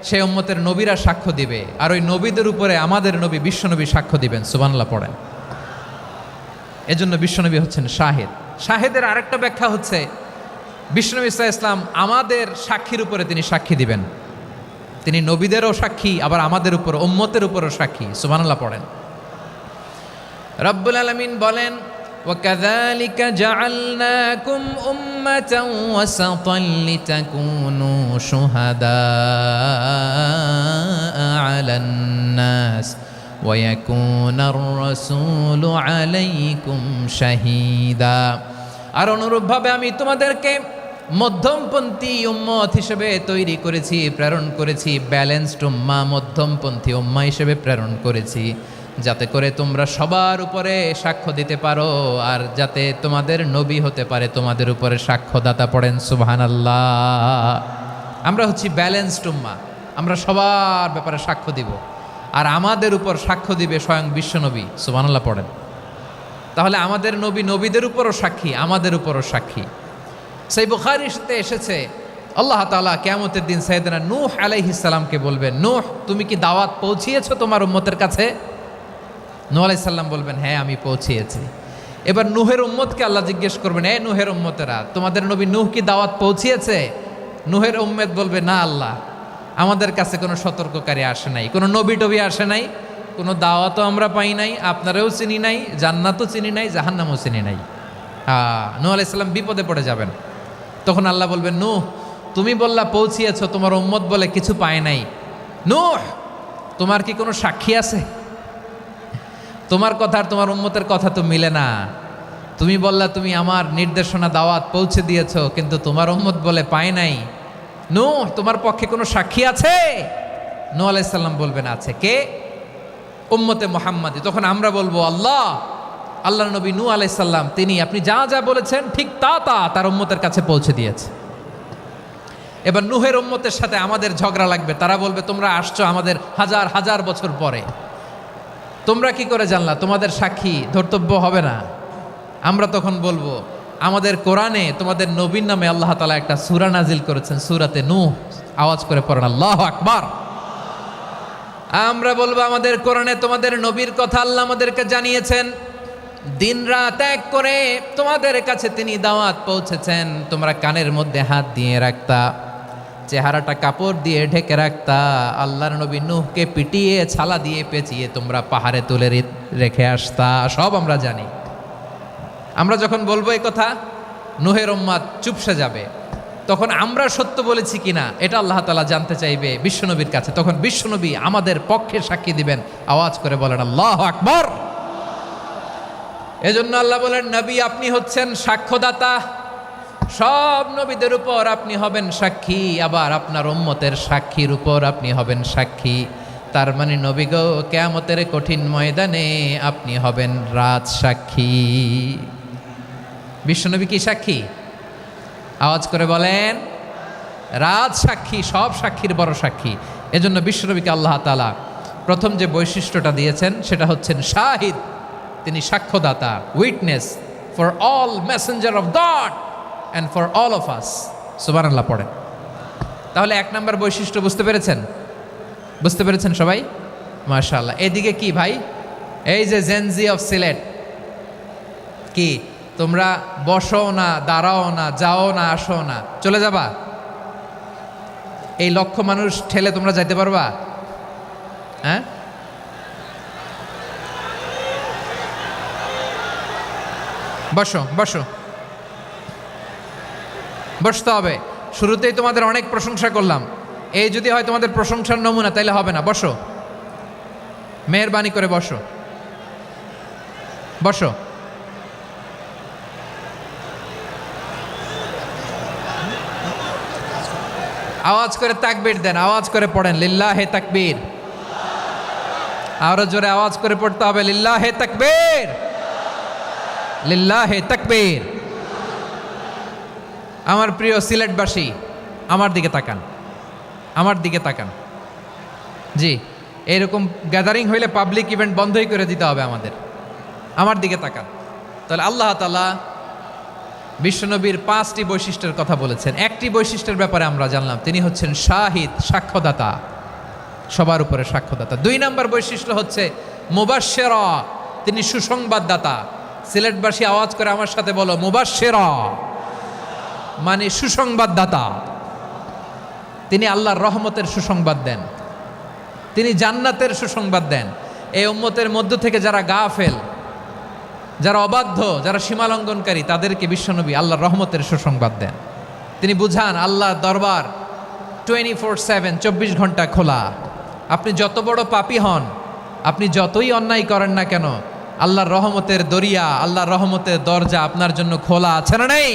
সেই উম্মতের নবীরা সাক্ষ্য দিবে, আর ওই নবীদের উপরে আমাদের নবী বিশ্বনবী সাক্ষ্য দিবেন। সুবহানাল্লাহ পড়েন। এজন্য বিশ্বনবী হচ্ছেন শাহিদ। শাহিদের আরেকটা ব্যাখ্যা হচ্ছে বিশ্বনবী সাল্লাল্লাহু আলাইহি ওয়াসাল্লাম আমাদের সাক্ষীর উপরে তিনি সাক্ষী দিবেন। তিনি নবীদেরও সাক্ষী, আবার আমাদের উপর উম্মতের উপরও সাক্ষী। সুবহানাল্লাহ পড়েন। রব্বুল আলামিন বলেন, وَكَذَلِكَ جَعَلْنَاكُمْ أُمَّةً وَسَطًا لِتَكُونُوا شُهَدَاءَ عَلَى النَّاسِ ويكون الرسول عليكم شهيدا। আর অনুরূপভাবে আমি তোমাদেরকে মধ্যমপন্থী উম্মত হিসেবে তৈরি করেছি, প্রেরণ করেছি, ব্যালেন্সড উম্মাহ, মধ্যমপন্থী উম্মাহ হিসেবে প্রেরণ করেছি, যাতে করে তোমরা সবার উপরে সাক্ষ্য দিতে পারো, আর যাতে তোমাদের নবী হতে পারে তোমাদের উপরে সাক্ষ্যদাতা। পড়েন সুবহানাল্লাহ। আমরা হচ্ছি ব্যালেন্সড উম্মাহ, আমরা সবার ব্যাপারে সাক্ষ্য দিব, আর আমাদের উপর সাক্ষ্য দিবে স্বয়ং বিশ্বনবী। সুবহানাল্লাহ পড়েন। তাহলে আমাদের নবী নবীদের উপরও সাক্ষী, আমাদের উপরও সাক্ষী। সেই বুখারীতে এসেছে আল্লাহ তাআলা কিয়ামতের দিন সাইয়েদনা নূহ আলাইহিস সালামকে বলবেন, নূহ তুমি কি দাওয়াত পৌঁছিয়েছো তোমার উম্মতের কাছে? নূহ আলাইহিস সালাম বলবেন, হ্যাঁ আমি পৌঁছিয়েছি। এবার নূহের উম্মতকে আল্লাহ জিজ্ঞেস করবেন, এ নূহের উম্মতেরা, তোমাদের নবী নূহ কি দাওয়াত পৌঁছিয়েছে? নূহের উম্মত বলবে, না আল্লাহ, আমাদের কাছে কোনো সতর্ককারী আসে নাই, কোনো নবী টবি আসে নাই, কোনো দাওয়াতও আমরা পাই নাই, আপনারাও চিনি নাই, জান্নাতও চিনি নাই, জাহান্নামও চিনি নাই। নূহ আলাইহিস সালাম বিপদে পড়ে যাবেন। তখন আল্লাহ বলবেন, নূহ তুমি বললা পৌঁছিয়েছো, তোমার উম্মত বলে কিছু পায় নাই। নূহ তোমার কি কোনো সাক্ষী আছে? তোমার কথা আর তোমার উম্মতের কথা তো মিলে না। তুমি বললা তুমি আমার নির্দেশনা দাওয়াত পৌঁছে দিয়েছো, কিন্তু তোমার উম্মত বলে পায় নাই। নূহ তোমার পক্ষে কোনো সাক্ষী আছে? নূহ আলাইহিস সালাম বলবেন, আছে। কে? উম্মতে মুহাম্মাদি। তখন আমরা বলবো, আল্লাহ, আল্লাহর নবী নূহ আলাইহিস সালাম তিনি আপনি যা যা বলেছেন ঠিক তা তার উম্মতের কাছে পৌঁছে দিয়েছে। এবার নূহের উম্মতের সাথে আমাদের ঝগড়া লাগবে। তারা বলবে, তোমরা আসছো আমাদের হাজার হাজার বছর পরে, তোমরা কি করে জানলা? তোমাদের সাক্ষী ধর্তব্য হবে না। আমরা তখন বলবো, আমাদের কোরআনে তোমাদের নবীর নামে আল্লাহ তাআলা একটা সূরা নাজিল করেছেন, সূরাতে নূহ। আওয়াজ করে পড়েন আল্লাহু আকবার। আমরা বলবো, আমাদের কোরআনে তোমাদের নবীর কথা আল্লাহ আমাদেরকে জানিয়েছেন, দিন রাত এক করে তোমাদের কাছে তিনি দাওয়াত পৌঁছেছেন। তোমরা কানের মধ্যে হাত দিয়ে রাখতা, চেহারাটা কাপড় দিয়ে ঢেকে রাখতা, আল্লাহর নবী নূহকে পিটিয়ে ছালা দিয়ে পেঁচিয়ে তোমরা পাহাড়ে তুলে রেখে আসতা। সব আমরা জানি। আমরা যখন বলবো এই কথা, নূহের উম্মত চুপসে যাবে। তখন আমরা সত্য বলেছি কিনা এটা আল্লাহ তাআলা জানতে চাইবে বিশ্বনবীর কাছে। তখন বিশ্বনবী আমাদের পক্ষে সাক্ষী দিবেন। আওয়াজ করে বলেন আল্লাহু আকবার। এজন্য আল্লাহ বলেন, নবী আপনি হচ্ছেন সাক্ষ্যদাতা, সব নবীদের উপর আপনি হবেন সাক্ষী, আবার আপনার উম্মতের সাক্ষীর উপর আপনি হবেন সাক্ষী। তার মানে নবী গো, কিয়ামতের কঠিন ময়দানে আপনি হবেন রাজ সাক্ষী। বিশ্বনবী কি সাক্ষী? আওয়াজ করে বলেন, রাজ সাক্ষী, সব সাক্ষীর বড় সাক্ষী। এজন্য বিশ্বনবীকে আল্লাহ তাআলা প্রথম যে বৈশিষ্ট্যটা দিয়েছেন সেটা হচ্ছেন শাহিদ। তিনি সাক্ষ্যদাতা, witness for all messenger of God and for all of us. সুবহানাল্লাহ পড়েন। তাহলে এক নম্বর বৈশিষ্ট্য বুঝতে পেরেছেন? বুঝতে পেরেছেন সবাই? মাশাআল্লাহ। এদিকে কি ভাই, এই যে জেনজি অফ সিলেট, কি তোমরা বসো না, দাঁড়াও না, যাও না, আসো না, চলে যাবা? এই লক্ষ মানুষ ঠেলে তোমরা যাইতে পারবা? হ্যাঁ, বসো বসো, বসতে হবে। শুরুতেই তোমাদের অনেক প্রশংসা করলাম, এই যদি হয় তোমাদের প্রশংসার নমুনা, তাইলে হবে না। বসো, মেহেরবানি করে বসো, বসো। আওয়াজ করে তাকবীর দেন, আওয়াজ করে পড়েন লিল্লাহে তাকবীর। আরো জোরে আওয়াজ করে পড়তে হবে, লিল্লাহে তাকবীর, লিল্লাহে তাকবীর। আমার প্রিয় সিলেটবাসী, আমার দিকে তাকান, আমার দিকে তাকান। জি, এরকম গ্যাদারিং হইলে পাবলিক ইভেন্ট বন্ধই করে দিতে হবে আমাদের। আমার দিকে তাকান। তাহলে আল্লাহ তাআলা বিশ্বনবীর 5টি বৈশিষ্ট্যের কথা বলেছেন। একটি বৈশিষ্ট্যের ব্যাপারে আমরা জানলাম, তিনি হচ্ছেন শাহিদ, সাক্ষ্যদাতা, সবার উপরে সাক্ষ্যদাতা। 2 নম্বর বৈশিষ্ট্য হচ্ছে মুবাশশিরা, তিনি সুসংবাদদাতা। সিলেটবাসী আওয়াজ করে আমার সাথে বলো, মুবাশশিরা মানে সুসংবাদদাতা। তিনি আল্লাহর রহমতের সুসংবাদ দেন, তিনি জান্নাতের সুসংবাদ দেন। এই উম্মতের মধ্য থেকে যারা গাফেল, যারা অবাধ্য, যারা সীমালঙ্ঘনকারী, তাদেরকে বিশ্বনবী আল্লাহর রহমতের সুসংবাদ দেন। তিনি বুঝান আল্লাহর দরবার 24/7, 24 ঘন্টা খোলা। আপনি যত বড় পাপী হন, আপনি যতই অন্যায় করেন না কেন, আল্লাহর রহমতের দরিয়া, আল্লাহর রহমতের দরজা আপনার জন্য খোলা আছে না নেই?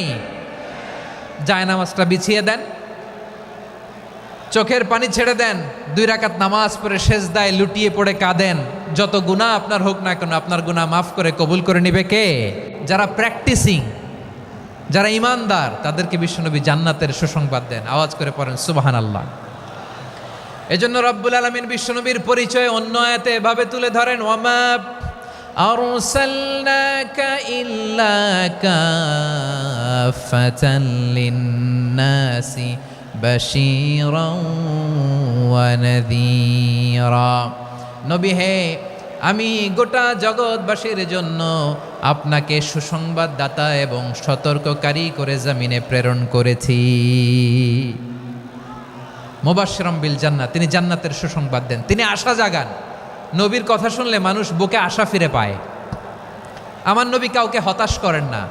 জায়নামাজটা বিছিয়ে দেন, চোখের পানি ছেড়ে দেন, 2 রাকাত নামাজ পড়ে সেজদায় লুটিয়ে পড়ে কাঁদেন। যত গুনাহ আপনার হোক না কেন, আপনার গুনাহ মাফ করে কবুল করে নিবে কে? যারা প্র্যাকটিসিং, যারা ইমানদার, তাদেরকে বিশ্বনবী জান্নাতের সুসংবাদ দেন। আওয়াজ করে পড়েন সুবহানাল্লাহ। এজন্য রব্বুল আলামিন বিশ্বনবীর পরিচয় অন্য আয়াতে এভাবে তুলে ধরেন, ওয়ামা আরসালনাকা ইল্লা কাফাতান লিন্নাসি বাশীরাও ওয়া নাযীরা। নবী হে, আমি গোটা জগৎবাসীর জন্য আপনাকে সুসংবাদদাতা এবং সতর্ককারী করে জমিনে প্রেরণ করেছি। মুবাশশিরাম বিল জান্নাত, তিনি জান্নাতের সুসংবাদ দেন, তিনি আশা জাগান। নবীর কথা শুনলে মানুষ বুকে আশা ফিরে পায়। আমার নবী কাউকে হতাশ করেন না।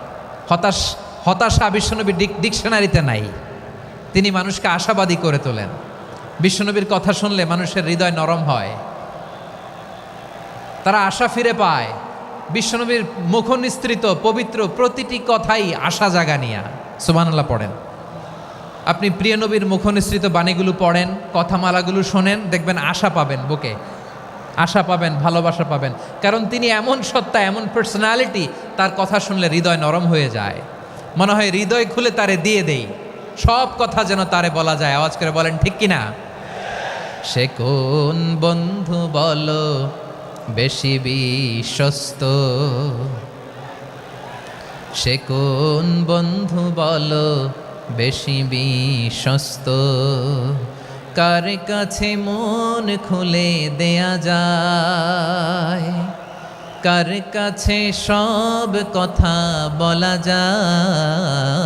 হতাশা বিশ্বনবীর ডিকশনারিতে নাই। তিনি মানুষকে আশাবাদী করে তোলেন। বিশ্বনবীর কথা শুনলে মানুষের হৃদয় নরম হয়, তারা আশা ফিরে পায়। বিশ্বনবীর মুখ নিঃসৃত পবিত্র প্রতিটি কথাই আশা জাগানিয়া। সুবহানাল্লাহ পড়েন। আপনি প্রিয় নবীর মুখ নিঃসৃত বাণীগুলো পড়েন, কথামালাগুলো শোনেন, দেখবেন আশা পাবেন, বুকে আশা পাবেন, ভালোবাসা পাবেন। কারণ তিনি এমন সত্তা, এমন পার্সোনালিটি, তার কথা শুনলে হৃদয় নরম হয়ে যায়। মনে হয় হৃদয় খুলে তারে দিয়ে দেই, সব কথা যেন তারে বলা যায়। আওয়াজ করে বলেন ঠিক কিনা? সে কোন বন্ধু বলো বেশি বিশ্বস্ত, সে কোন বন্ধু বলো বেশি বিশ্বস্ত, কার কাছে মন খুলে দেয়া যায়, কার কাছে সব কথা বলা যায়,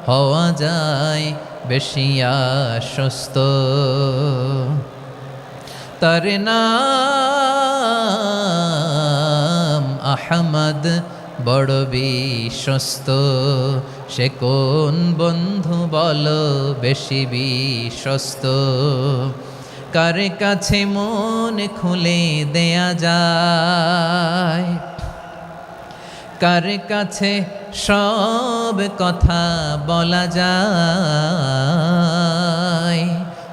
হওয়া যায় বেশি আশ্বস্ত। তার নাম আহমদ, বড় বিশ্বস্ত। সে কোন বন্ধু বলো বেশি বিশ্বস্ত, কার কাছে মন খুলে দেয়া যায়, কার কাছে সব কথা বলা যায়,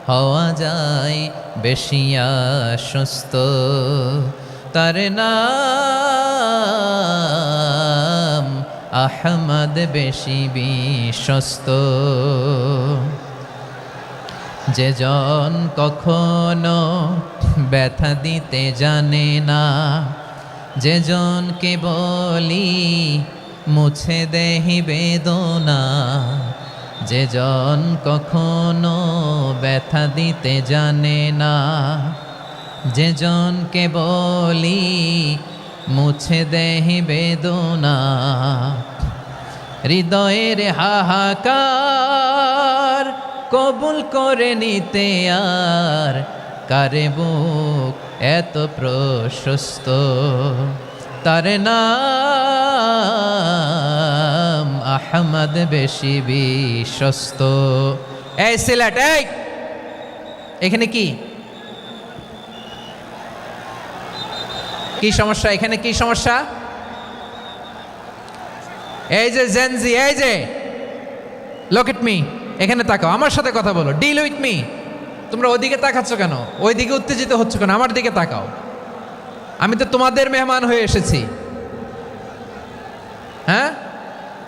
হওয়া যায় বেশি আশ্বস্ত। তার নাম আহমদ, বেশি বিশ্বস্ত। যে জন কখনো ব্যথা দিতে জানে না, যে জনকে বলি মুছে দেহি বেদনা, যে জন কখনো ব্যথা দিতে জানে না, যে জনকে বলি মুছে দেহি বেদনা, হৃদয়ের হাহাকার কবুল করে নিতে আর কারে বুক এত প্রশস্ত। তার নাম আহমদ, বেশি বিশ্বস্ত। এই সিলেট, এই এখানে কি কি সমস্যা? এখানে কি সমস্যা? এই যে জেনজি, এই যে লুক এট মি, এখানে তাকাও, আমার সাথে কথা বলো, ডিল উইথ মি। তোমরা ওইদিকে তাকাচ্ছ কেন? ওইদিকে উত্তেজিত হচ্ছ কেন? আমার দিকে তাকাও। আমি তো তোমাদের মেহমান হয়ে এসেছি। হ্যাঁ,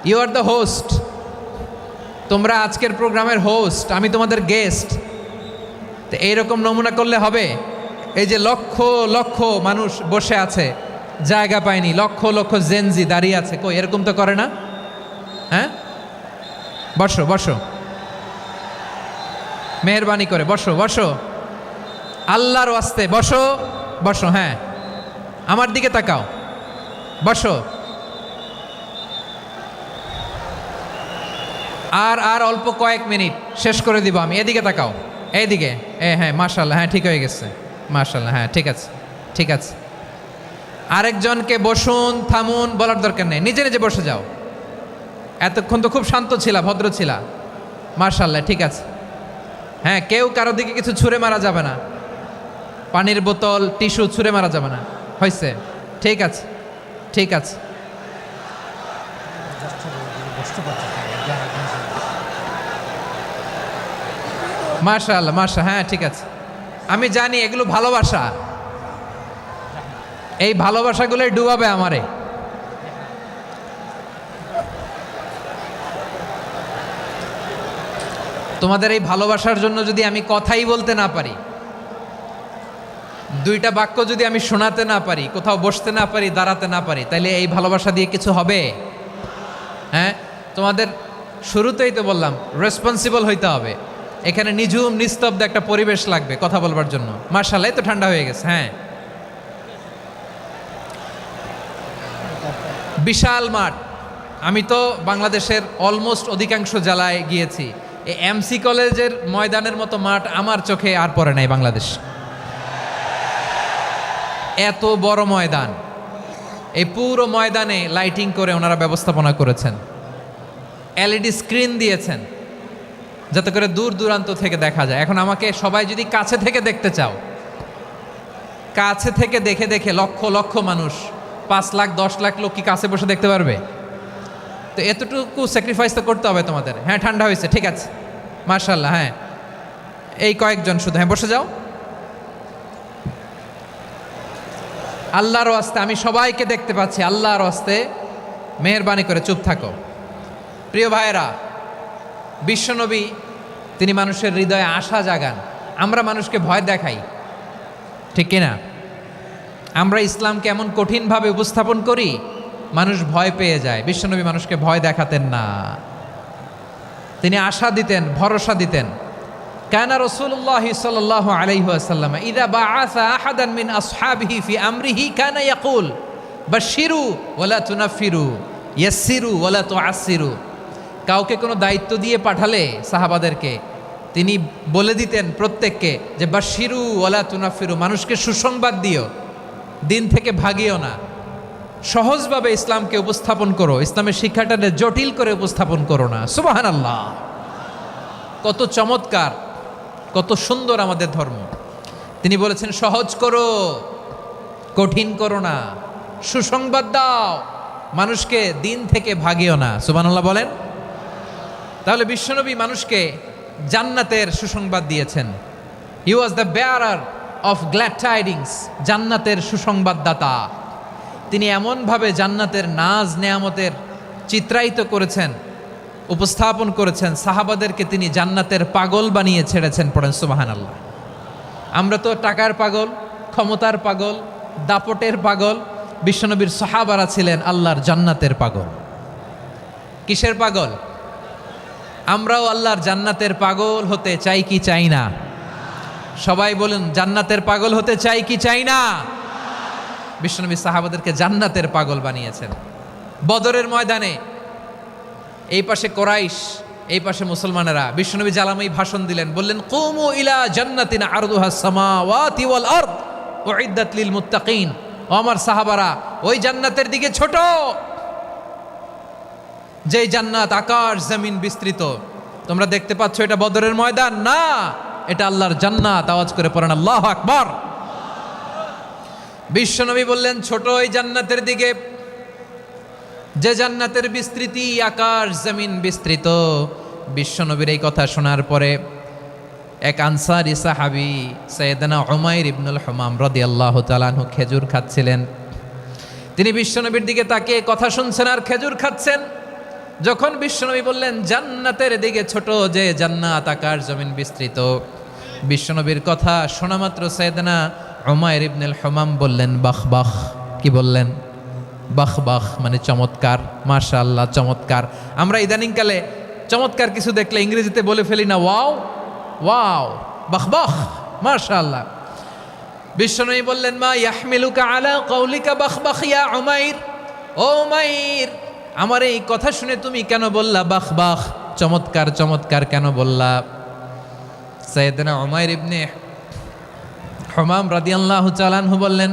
ইউ আর দ্য হোস্ট। তোমরা আজকের প্রোগ্রামের হোস্ট, আমি তোমাদের গেস্ট। তো এইরকম নমুনা করলে হবে? এই যে লক্ষ লক্ষ মানুষ বসে আছে, জায়গা পায়নি, লক্ষ লক্ষ জেনজি দাঁড়িয়ে আছে, কই এরকম তো করে না? হ্যাঁ, বসো বসো, মেহরবানি করে বসো বসো, আল্লাহর ওয়াস্তে বসো বসো। হ্যাঁ, আমার দিকে তাকাও, বসো। আর অল্প কয়েক মিনিট শেষ করে দিব আমি। এদিকে তাকাও, এইদিকে। হ্যাঁ, মাশাআল্লাহ, হ্যাঁ ঠিক হয়ে গেছে, মাশাআল্লাহ, হ্যাঁ ঠিক আছে ঠিক আছে। আরেকজনকে বসুন, থামুন বলার দরকার নেই, নিজে নিজে বসে যাও। এতক্ষণ তো খুব শান্ত ছিলা, ভদ্র ছিলা, মাশাআল্লাহ ঠিক আছে। হ্যাঁ, কেউ কারো দিকে কিছু ছুঁড়ে মারা যাবে না। পানির বোতল, টিস্যু ছুঁড়ে মারা যাবে না। হয়েছে? ঠিক আছে, ঠিক আছে। মাশাআল্লাহ, হ্যাঁ ঠিক আছে। আমি জানি এগুলো ভালোবাসা, এই ভালোবাসাগুলোই ডুবাবে আমারে। তোমাদের এই ভালোবাসার জন্য যদি আমি কথাই বলতে না পারি, দুইটা বাক্য যদি আমি শোনাতে না পারি, কোথাও বসতে না পারি, দাঁড়াতে না পারি, তাইলে এই ভালোবাসা দিয়ে কিছু হবে? হ্যাঁ, তোমাদের শুরুতেই তো বললাম রেসপন্সিবল হইতে হবে। এখানে নিঝুম নিস্তব্ধ একটা পরিবেশ লাগবে কথা বলবার জন্য। মাশাআল্লাহ, তো ঠান্ডা হয়ে গেছে। হ্যাঁ, বিশাল মাঠ। আমি তো বাংলাদেশের অলমোস্ট অধিকাংশ জেলায় গিয়েছি, এই এমসি কলেজের ময়দানের মতো মাঠ আমার চোখে আর পড়ে নাই বাংলাদেশ। এত বড় ময়দান, এই পুরো ময়দানে লাইটিং করে ওনারা ব্যবস্থাপনা করেছেন, এলইডি স্ক্রিন দিয়েছেন যাতে করে দূর দূরান্ত থেকে দেখা যায়। এখন আমাকে সবাই যদি কাছে থেকে দেখতে চাও, কাছে থেকে দেখে দেখে লক্ষ লক্ষ মানুষ, 5 লাখ 10 লাখ লোক কি কাছে বসে দেখতে পারবে? তো এতটুকু স্যাক্রিফাইস তো করতে হবে তোমাদের। হ্যাঁ, ঠান্ডা হয়েছে, ঠিক আছে, মাশাআল্লাহ। হ্যাঁ, এই কয়েকজন শুধু, হ্যাঁ বসে যাও। আল্লাহর ওয়াস্তে আমি সবাইকে দেখতে পাচ্ছি, আল্লাহর ওয়াস্তে মেহেরবানি করে চুপ থাকো। প্রিয় ভাইয়েরা, বিশ্বনবী তিনি মানুষের হৃদয়ে আশা জাগান। আমরা মানুষকে ভয় দেখাই, ঠিক কিনা? আমরা ইসলামকে এমন কঠিনভাবে উপস্থাপন করি, মানুষ ভয় পেয়ে যায়। বিশ্বনবী মানুষকে ভয় দেখাতেন না, তিনি আশা দিতেন, ভরসা দিতেন। কানা রাসূলুল্লাহ সাল্লাল্লাহু আলাইহি ওয়াসাল্লাম ইযা বাআসা আহাদান মিন আসহাবিহি ফি আমরিহি কানা ইয়াকুল বাশশিরু ওয়ালা তুনাফিরু ইয়াসসিরু ওয়ালা তুআসসিরু। কাউকে কোনো দায়িত্ব দিয়ে পাঠালে সাহাবাদেরকে তিনি বলে দিতেন প্রত্যেককে যে বাশশিরু ওয়ালা তুনাফিরু, মানুষকে সুসংবাদ দিও, দিন থেকে ভাগিও না। সহজভাবে ইসলামকে উপস্থাপন করো, ইসলামের শিক্ষাটাকে জটিল করে উপস্থাপন করো না। সুবহানাল্লাহ, কত চমৎকার, কত সুন্দর আমাদের ধর্ম। তিনি বলেছেন সহজ করো, কঠিন করো না, সুসংবাদ দাও, মানুষকে দিন থেকে ভাগিও না। সুবহানাল্লাহ বলেন। তাহলে বিশ্বনবী মানুষকে জান্নাতের সুসংবাদ দিয়েছেন। He was the bearer of glad tidings, জান্নাতের সুসংবাদদাতা। তিনি এমনভাবে জান্নাতের নাজ নেয়ামতের চিত্রায়িত করেছেন, উপস্থাপন করেছেন, সাহাবাদেরকে তিনি জান্নাতের পাগল বানিয়ে ছেড়েছেন। পড়েন সুবহানাল্লাহ। আমরা তো টাকার পাগল, ক্ষমতার পাগল, দাপটের পাগল। বিশ্বনবীর সাহাবারা ছিলেন আল্লাহর জান্নাতের পাগল। কিসের পাগল? আমরাও আল্লাহর জান্নাতের পাগল হতে চাই কি চাই না? সবাই বলেন, জান্নাতের পাগল হতে চাই কি চাই না? বিশ্বনবী সাহাবাদেরকে জান্নাতের পাগল বানিয়েছেন। বদরের ময়দানে এই পাশে কোরাইশ, এই পাশে মুসলমানেরা। বিশ্বনবী জালামাই ভাষণ দিলেন, বললেন কুমু ইলা জান্নাতিন আরদুহাস সামাওয়াতি ওয়াল আরদ উইদ্দাত লিল মুত্তাকিন। ও আমার সাহাবারা, ওই জান্নাতের দিকে ছোট, যেই জান্নাত আকাশ জমিন বিস্তৃত। তোমরা দেখতে পাচ্ছ এটা বদরের ময়দান না, এটা আল্লাহর জান্নাত। আওয়াজ করে পড়েন আল্লাহু আকবার। বিশ্বনবী বললেন ছোট ওই জান্নাতের দিকে, যে জান্নাতের বিস্তৃতি আকাশ জমিন বিস্তৃত। বিশ্বনবীর এই কথা শোনার পরে এক আনসারী সাহাবী সাইয়েদনা উমাইর ইবনুল হুমাম রাদিয়াল্লাহু তাআলা আনহু খেজুর খাচ্ছিলেন। তিনি বিশ্বনবীর দিকে তাকিয়ে কথা শুনছেন আর খেজুর খাচ্ছেন। যখন বিশ্বনবী বললেন জান্নাতের দিকে ছোট, যে জান্নাত আকাশ জমিন বিস্তৃত, বিশ্বনবীর কথা শোনা মাত্র সাইয়েদনা উমাইর ইবনুল হুমাম বললেন বাহ বাহ। কি বললেন? বাহ বাহ, মানে চমৎকার, মাশাআল্লাহ চমৎকার। আমরা ইদানিংকালে চমৎকার কিছু দেখলে ইংরেজিতে বলে ফেলি না ওয়াও ওয়াও, বাহ বাহ, মাশাআল্লাহ। বিশ্বনবী বললেন মা ইয়াহমিলুকা আলা কওলিকা বাহ বাহ ইয়া উমাইর। ও উমাইর, আমার এই কথা শুনে তুমি কেন বললা বাহ বাহ, চমৎকার চমৎকার কেন বললা? সাইয়েদনা উমাইর ইবনে হুমাম রাদিয়াল্লাহু তাআলা আনহু বললেন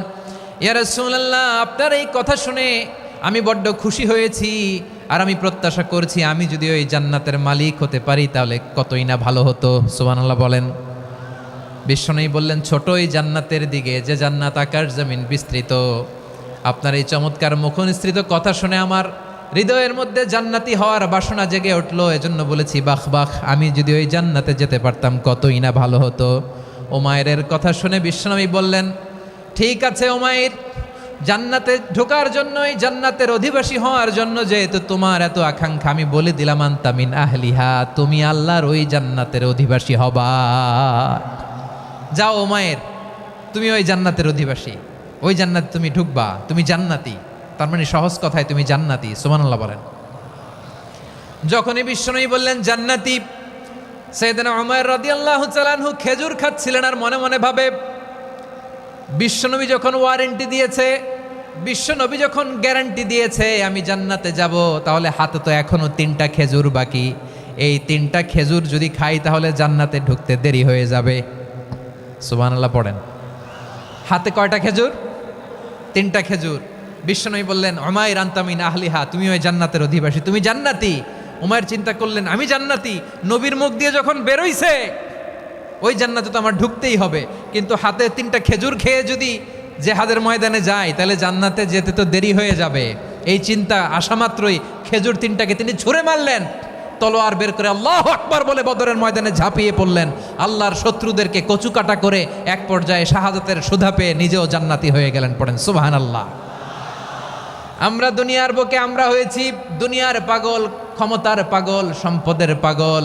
ইয়া রাসূলুল্লাহ, আপনার এই কথা শুনে আমি বড্ড খুশি হয়েছি, আর আমি প্রত্যাশা করছি আমি যদি ওই জান্নাতের মালিক হতে পারি তাহলে কতই না ভালো হতো। সুবহানাল্লাহ বলেন। বিশ্বনবী বললেন, ছোটই জান্নাতের দিকে, যে জান্নাত আকাশ জমিন বিস্তৃত। আপনার এই চমৎকার মুখনিসৃত কথা শুনে আমার হৃদয়ের মধ্যে জান্নাতি হওয়ার বাসনা জেগে উঠলো। এজন্য বলেছি, বাহ বাহ, আমি যদি ওই জান্নাতে যেতে পারতাম কতই না ভালো হতো। উমাইরের কথা শুনে বিশ্বনবী বললেন, ঠিক আছে উমাইর, জান্নাতে ঢোকার জন্যই, জান্নাতের অধিবাসী হওয়ার জন্য যেহেতু তোমার এত আকাঙ্ক্ষা, আমি বলে দিলাম, আনতা মিন আহলিহা, তুমি আল্লাহর ওই জান্নাতের অধিবাসী হবা। যাও উমাইর, তুমি ওই জান্নাতের অধিবাসী, ওই জান্নাতে তুমি ঢুকবা, তুমি জান্নাতি। তার মানে সহজ কথায় তুমি জান্নাতি। সুবহানাল্লাহ বলেন। যখনই বিশ্বনবী বললেন জান্নাতি, সাইয়েদনা উমাইর রাদিয়াল্লাহু তাআলা আনহু খেজুর খাচ্ছিলেন আর মনে মনে ভাবে, বিশ্বনবী যখন ওয়ারেন্টি দিয়েছে, বিশ্বনবী যখন গ্যারান্টি দিয়েছে আমি জান্নাতে যাব, তাহলে হাতে তো এখনো 3টা খেজুর বাকি। এই 3টা খেজুর যদি খাই তাহলে জান্নাতে ঢুকতে দেরি হয়ে যাবে। সুবহানাল্লাহ পড়েন। হাতে কয়টা খেজুর? 3টা খেজুর। বিশ্বনবী বললেন, উমাইর আনতা মিন আহলিহা, তুমি ওই জান্নাতের অধিবাসী, তুমি জান্নাতি। উমাইর চিন্তা করলেন, আমি জান্নাতি, নবীর মুখ দিয়ে যখন বেরোইছে ওই জান্নাতে তো আমার ঢুকতেই হবে, কিন্তু হাতে 3টা খেজুর খেয়ে যদি জেহাদের ময়দানে যাই তাহলে জান্নাতে যেতে তো দেরি হয়ে যাবে। এই চিন্তা আসা মাত্রই খেজুর 3টাকে তিনি ছুঁড়ে মারলেন, তলোয়ার বের করে আল্লাহু আকবার বলে বদরের ময়দানে ঝাঁপিয়ে পড়লেন। আল্লাহর শত্রুদেরকে কচুকাটা করে এক পর্যায়ে শাহাদাতের সুধা পেয়ে নিজেও জান্নাতি হয়ে গেলেন। পড়েন সুবহানাল্লাহ। আমরা দুনিয়ার বুকে আমরা হয়েছি দুনিয়ার পাগল, ক্ষমতার পাগল, সম্পদের পাগল,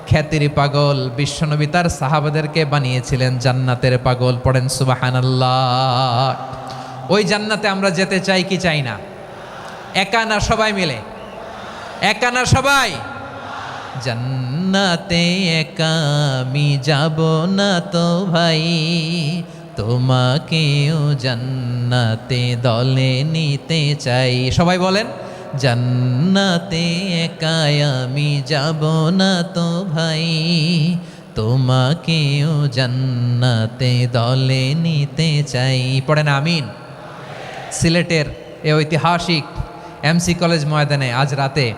খ্যাতির পাগল। বিশ্বনবী তার সাহাবাদেরকে বানিয়েছিলেন জান্নাতের পাগল। পড়েন সুবহানাল্লাহ। ওই জান্নাতে আমরা যেতে চাই কি চাই না? একা না সবাই মিলে? একা না সবাই? জান্নাতে একা আমি যাব না তো ভাই, তোমাকেও জান্নাতে দলে নিতে চাই। সবাই বলেন, জান্নাতে একা আমি যাব না তো ভাই, তোমাকেও জান্নাতে দলে নিতে চাই। পড়েন আমিন। সিলেটের এ ঐতিহাসিক এমসি কলেজ ময়দানে আজ রাতে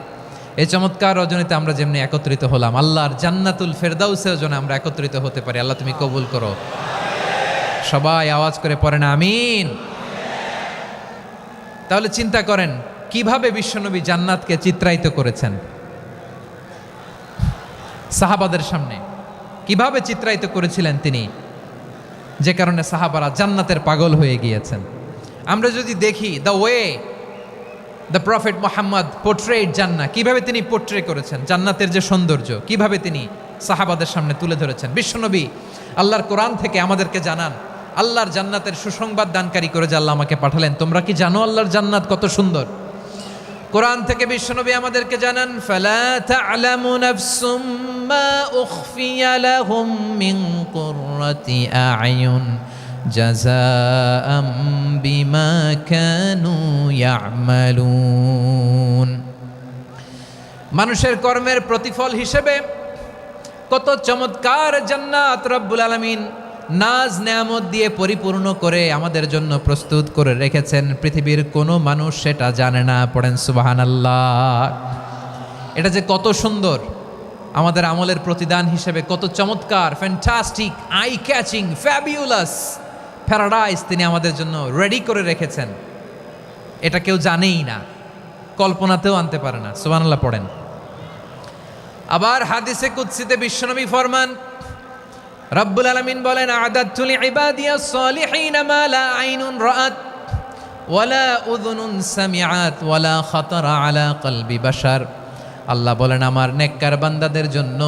এই চমৎকার রজনীতে আমরা যেমনি একত্রিত হলাম, আল্লাহর জান্নাতুল ফেরদাউসের জন্য আমরা একত্রিত হতে পারি। আল্লাহ তুমি কবুল করো। সবাই আওয়াজ করে পড়েন আমিন। তাহলে চিন্তা করেন কিভাবে বিশ্বনবী জান্নাতকে চিত্রায়িত করেছেন সাহাবাদের সামনে, কিভাবে চিত্রায়িত করেছিলেন তিনি, যে কারণে সাহাবারা জান্নাতের পাগল হয়ে গিয়েছেন। আমরা যদি দেখি the way the prophet Muhammad portrait জান্নাত, কিভাবে তিনি পোর্ট্রে করেছেন জান্নাতের যে সৌন্দর্য, কিভাবে তিনি সাহাবাদের সামনে তুলে ধরেছেন। বিশ্বনবী আল্লাহর কোরআন থেকে আমাদেরকে জানান, আল্লাহর জান্নাতের সুসংবাদ দানকারী করে যে আল্লাহ আমাকে পাঠালেন। তোমরা কি জানো আল্লাহর জান্নাত কত সুন্দর? কোরআন থেকে বিশ্বনবী আমাদেরকে জানান, ফালা তা'লামু নাফসুম মা উখফিয়া লাহুম মিন কুররাতি আ'য়ুন জাযাআম বিমা কানু ইয়া'মালুন। মানুষের কর্মের প্রতিফল হিসেবে কত চমৎকার জান্নাত রব্বুল আলামিন নাজ নেয়ামত দিয়ে পরিপূর্ণ করে আমাদের জন্য প্রস্তুত করে রেখেছেন। পৃথিবীর কোনো মানুষ সেটা জানে না। পড়েন সুবহানাল্লাহ। এটা যে কত সুন্দর, আমাদের আমলের প্রতিদান হিসেবে কত চমৎকার, fantastic, eye catching, fabulous paradise তিনি আমাদের জন্য রেডি করে রেখেছেন। এটা কেউ জানেই না, কল্পনাতেও আনতে পারে না। সুবহানাল্লাহ পড়েন। আবার হাদিসে কুদসিতে বিশ্বনবী ফরমান, রব্বুল আলামিন বলেন, আ'দাদতু লিইবাদিয়াস সালিহিনা মা লা আইনুন রাআত ওয়ালা উযুনুন সামিআত ওয়ালা খাতারা আলা কলবি বাশার। আল্লাহ বলেন, আমার নেককার বান্দাদের জন্য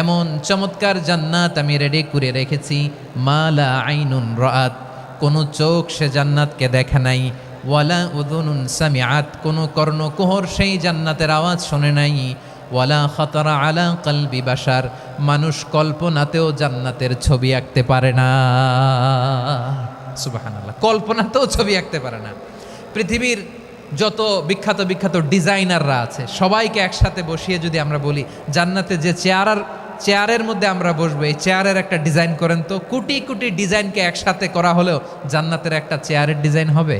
এমন চমৎকার জান্নাত আমি রেডি করে রেখেছি, মা লা আইনুন রাআত, কোনো চোখ সে জান্নাতকে দেখে নাই, ওয়ালা উযুনুন সামিআত, কোনো কর্ণকুহর সেই জান্নাতের আওয়াজ শোনে নাই, ওয়ালা খাতারা আলা কলবি বাশার, মানুষ কল্পনাতেও জান্নাতের ছবি আঁকতে পারে না। সুবহানাল্লাহ, কল্পনাতেও ছবি আঁকতে পারে না। পৃথিবীর যত বিখ্যাত বিখ্যাত ডিজাইনাররা আছে সবাইকে একসাথে বসিয়ে যদি আমরা বলি জান্নাতে যে চেয়ারের মধ্যে আমরা বসবো, এই চেয়ারের একটা ডিজাইন করেন তো, কোটি কোটি ডিজাইনকে একসাথে করা হলেও জান্নাতের একটা চেয়ারের ডিজাইন হবে?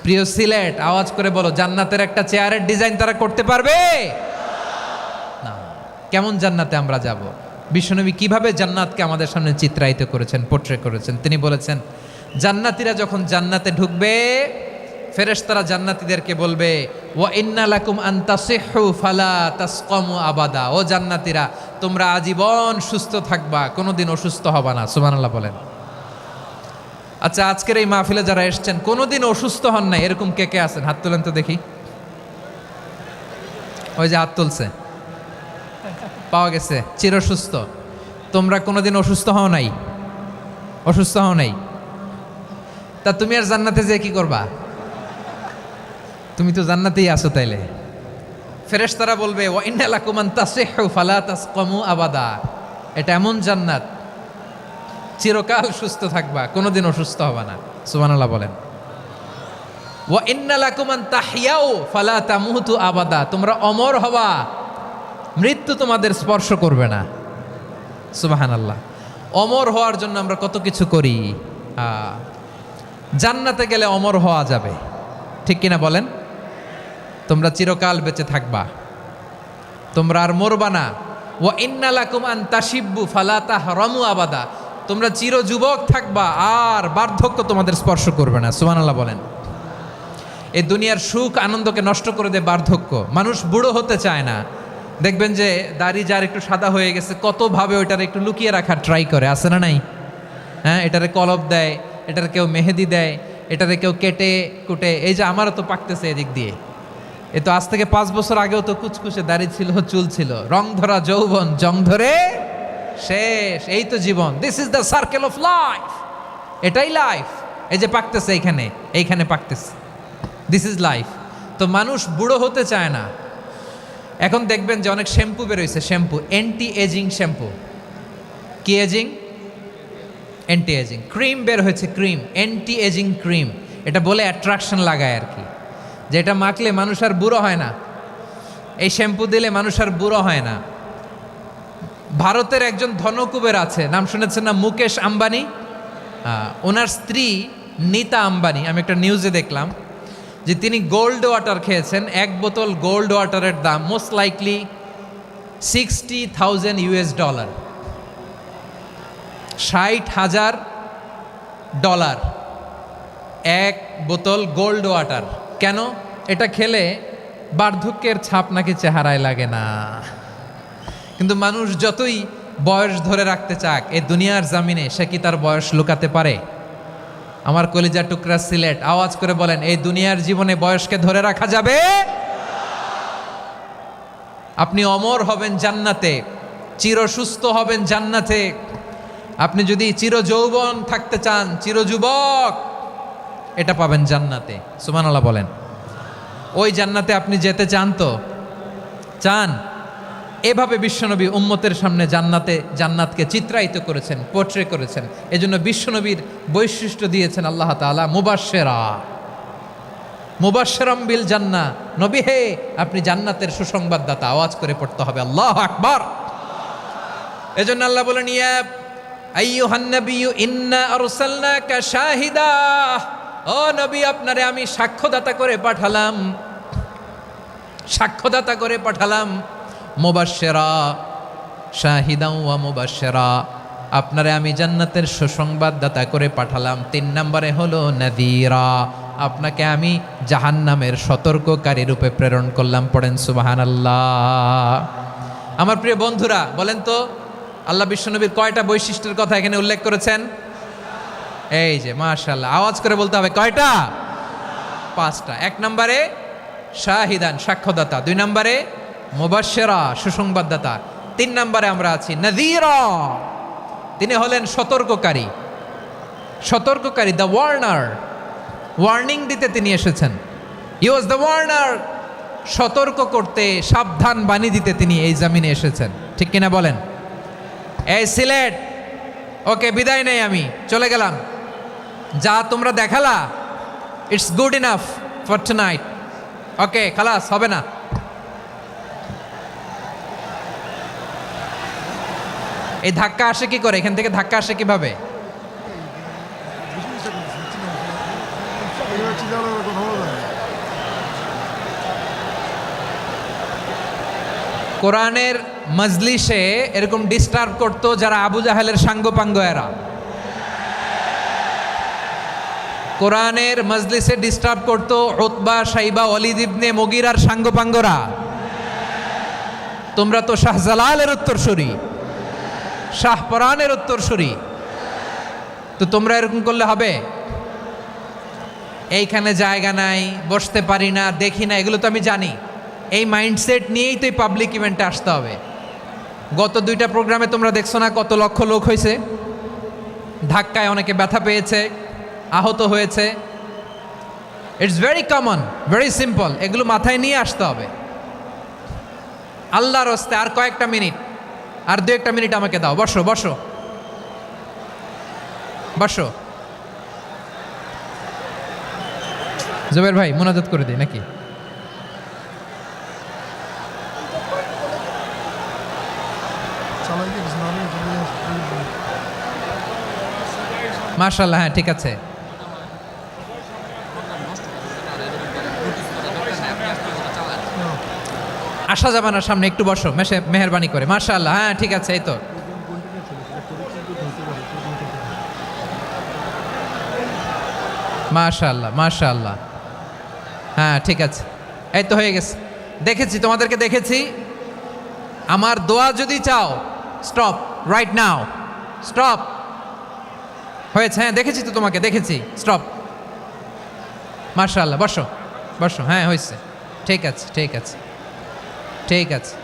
প্রিয় সিলেট, আওয়াজ করে বলো, জান্নাতের একটা চেয়ারের ডিজাইন তারা করতে পারবে না। কেমন জান্নাতে আমরা যাব? বিশ্বনবী কিভাবে জান্নাতকে আমাদের সামনে চিত্রায়িত করেছেন, পোট্রে করেছেন। তিনি বলেছেন, জান্নাতীরা যখন জান্নাতে ঢুকবে, ফেরেশতারা জান্নাতীদেরকে বলবে, ওয়া ইন্না লাকুম আন তাসিহু ফালা তাসকামু আবাদা। ও জান্নাতীরা, তোমরা আজীবন সুস্থ থাকবা, কোনোদিন অসুস্থ হবা না। সুবহানাল্লাহ বলেন। আচ্ছা, আজকের এই মাহফিলে যারা এসেছেন কোনোদিন অসুস্থ হন নাই, এরকম কে কে আছেন? হাত তোলেন তো দেখি। ওই যে হাত তুলছে, পাওয়া গেছে, চিরসুস্থ। তোমরা কোনোদিন অসুস্থ হও নাই? অসুস্থ হও নাই? তা তুমি আর জান্নাতে যে কি করবা? তুমি তো জান্নাতেই আছো তাইলে। ফেরেশতারা বলবে, ওয়া ইন্না লাকুম আন তাসিহু ফালা তাসকামু আবাদা। এটা এমন জান্নাত, চিরকাল সুস্থ থাকবা, কোনোদিন অসুস্থ হবা না। সুবহানাল্লাহ বলেন। ওয়া ইন্না লাকুম আন তাহইয়াউ ফালা তামুতু আবাদা। তোমরা অমর হবা, মৃত্যু তোমাদের স্পর্শ করবে না। সুবহানাল্লাহ। অমর হওয়ার জন্য আমরা কত কিছু করি। জান্নাতে গেলে অমর হওয়া যাবে, ঠিক কিনা বলেন? তোমরা চিরকাল বেঁচে থাকবা, তোমরা আর মরবা না। ওয়া ইন্না লাকুম আন তাশিব্বু ফালা তাহরামু আবাদা। তোমরা চির যুবক থাকবা, আর বার্ধক্য তোমাদের স্পর্শ করবে না। সুবহানাল্লাহ বলেন। এই দুনিয়ার সুখ আনন্দকে নষ্ট করে দেয় বার্ধক্য। মানুষ বুড়ো হতে চায় না। দেখবেন যে দাড়ি যার একটু সাদা হয়ে গেছে, কতভাবে ওইটার একটু লুকিয়ে রাখার ট্রাই করে, আছে না নাই? হ্যাঁ, এটারে কলপ দেয়, এটার কেউ মেহেদি দেয়, এটারে কেউ কেটে কুটে। এই যে আমারও তো পাকতেছে এদিক দিয়ে। এ তো আজ থেকে 5 বছর আগেও তো কুচকুচে দাড়ি ছিল, চুল ছিল, রং ধরা যৌবন, জং ধরে শেষ। এই তো জীবন। This is the circle of life. এটাই লাইফ। এই যে পাকতেছে এইখানে, এইখানে পাকতেছে, দিস ইজ লাইফ। তো মানুষ বুড়ো হতে চায় না। এখন দেখবেন যে অনেক শ্যাম্পু বেরোইছে, শ্যাম্পু, অ্যান্টি এজিং শ্যাম্পু। কি এজিং? Anti ageing. ক্রিম বের হয়েছে, ক্রিম, অ্যান্টি এজিং ক্রিম। এটা বলে অ্যাট্রাকশন লাগায় আর কি, যে এটা মাখলে মানুষ আর বুড়ো হয় না, এই শ্যাম্পু দিলে মানুষ আর বুড়ো হয় না। ভারতের একজন ধনকুবের আছে, নাম শুনেছেন না? মুকেশ আম্বানি। ওনার স্ত্রী নীতা আম্বানি, আমি একটা নিউজে দেখলাম যে তিনি গোল্ড ওয়াটার খেয়েছেন। 1 বোতল গোল্ড ওয়াটারের দাম মোস্ট লাইকলি $60,000 $60,000 1 বোতল গোল্ড ওয়াটার। কেন? এটা খেলে বার্ধক্যের ছাপ নাকি চেহারায় লাগে না। কিন্তু মানুষ যতই বয়স ধরে রাখতে চাক, এই দুনিয়ার জামিনে সে কি তার বয়স লুকাতে পারে? আমার কলিজা টুকরা সিলেট, আওয়াজ করে বলেন, এই দুনিয়ার জীবনে বয়সকে ধরে রাখা যাবে? আপনি অমর হবেন জান্নাতে, চির সুস্থ হবেন জান্নাতে। আপনি যদি চির যৌবন থাকতে চান, চির যুবক, এটা পাবেন জান্নাতে। সুবহানাল্লাহ বলেন। ওই জান্নাতে আপনি যেতে চান তো? চান? এভাবে বিশ্বনবী উম্মতের সামনে জান্নাতকে চিত্রায়িত করেছেন, পোট্রে করেছেন। এজন্য বিশ্বনবীর বৈশিষ্ট্য দিয়েছেন আল্লাহ তাআলা মুবাশশিরাম বিল জান্নাহ। নবী হে, আপনি জান্নাতের সুসংবাদদাতা। আওয়াজ করে পড়তে হবে আল্লাহু আকবার। এজন্য আল্লাহ বলেন, ইয়া আইয়ুহান নাবিয়্যু ইন্না আরসালনাকা শাহিদা। ও নবী, আপনারে আমি সাক্ষ্যদাতা করে পাঠালাম, সাক্ষ্যদাতা করে পাঠালাম। মুবাশশিরা, শাহিদাও ওয়া মুবাশশিরা, আপনারে আমি জান্নাতের সুসংবাদদাতা করে পাঠালাম। 3 নম্বরে হলো নাযীরা, আপনাকে আমি জাহান্নামের সতর্ককারী রূপে প্রেরণ করলাম। পড়েন সুবহানাল্লাহ। আমার প্রিয় বন্ধুরা, বলেন তো আল্লাহ বিশ্বনবীর কয়টা বৈশিষ্ট্যের কথা এখানে উল্লেখ করেছেন? এই যে মাশাআল্লাহ, আওয়াজ করে বলতে হবে, কয়টা? 5টা। 1 নম্বরে শাহিদান, সাক্ষ্যদাতা। 2 নম্বরে মুবাশশিরা, সুসংবাদদাতা। 3 নম্বরে আমরা আছি নাযীরা, তিনি হলেন সতর্ককারী। সতর্ককারী, দ্য ওয়ার্নার, ওয়ার্নিং দিতে তিনি এসেছেন। হি ওয়াজ দ্য ওয়ার্নার, সতর্ক করতে, সাবধান বাণী দিতে তিনি এই জমিনে এসেছেন। ঠিক কিনা বলেন? এই সিলেট, ওকে, বিদায় নেই, আমি চলে গেলাম। যা তোমরা দেখালা, it's good enough for tonight. Okay, খালাস, হবে না। এই ধাক্কা আসে কি করে? এখান থেকে ধাক্কা আসে কিভাবে? কোরআনের মজলিসে এরকম ডিস্টার্ব করতো যারা আবু জাহেলের সাঙ্গপাঙ্গ এরা। কোরআনের মজলিসে ডিস্টার্ব করতো উতবা, শাইবা, ওয়ালিদ ইবনে মুগীরার সাঙ্গপাঙ্গরা। তোমরা তো শাহজালালের উত্তরসূরি, শাহপরানের উত্তরসূরি, তো তোমরা এরকম করলে হবে? এইখানে জায়গা নাই, বসতে পারি না, দেখি না, এগুলো তো আমি জানি। এই মাইন্ডসেট নিয়েই তো এই পাবলিক ইভেন্টে আসতে হবে। গত 2টা প্রোগ্রামে তোমরা দেখছো না কত লক্ষ লোক হয়েছে, ধাক্কায় অনেকে ব্যথা পেয়েছে, আহত হয়েছে। It's very common, very simple, এগুলো মাথায় নিয়ে আসতে হবে। আল্লাহর হস্তে আর কয়েকটা মিনিট, আর 2-1টা মিনিট আমাকে দাও। বসো বসো বসো। জুবের ভাই মোনাজাত করে দিই নাকি? মাশাআল্লাহ, হ্যাঁ ঠিক আছে। আসা যাবে না সামনে, একটু বসো মেহেরবানি করে। মাশাআল্লাহ, হ্যাঁ ঠিক আছে। এই তো মাশাআল্লাহ মাশাআল্লাহ, হ্যাঁ ঠিক আছে, এই তো হয়ে গেছে। দেখেছি তোমাদেরকে, দেখেছি। আমার দোয়া যদি চাও, স্টপ রাইট নাও, স্টপ। হয়েছে, হ্যাঁ দেখেছি তো তোমাকে, দেখেছি, স্টপ। মাশাআল্লাহ, বসো বসো, হ্যাঁ হয়েছে, ঠিক আছে ঠিক আছে ঠিক আছে।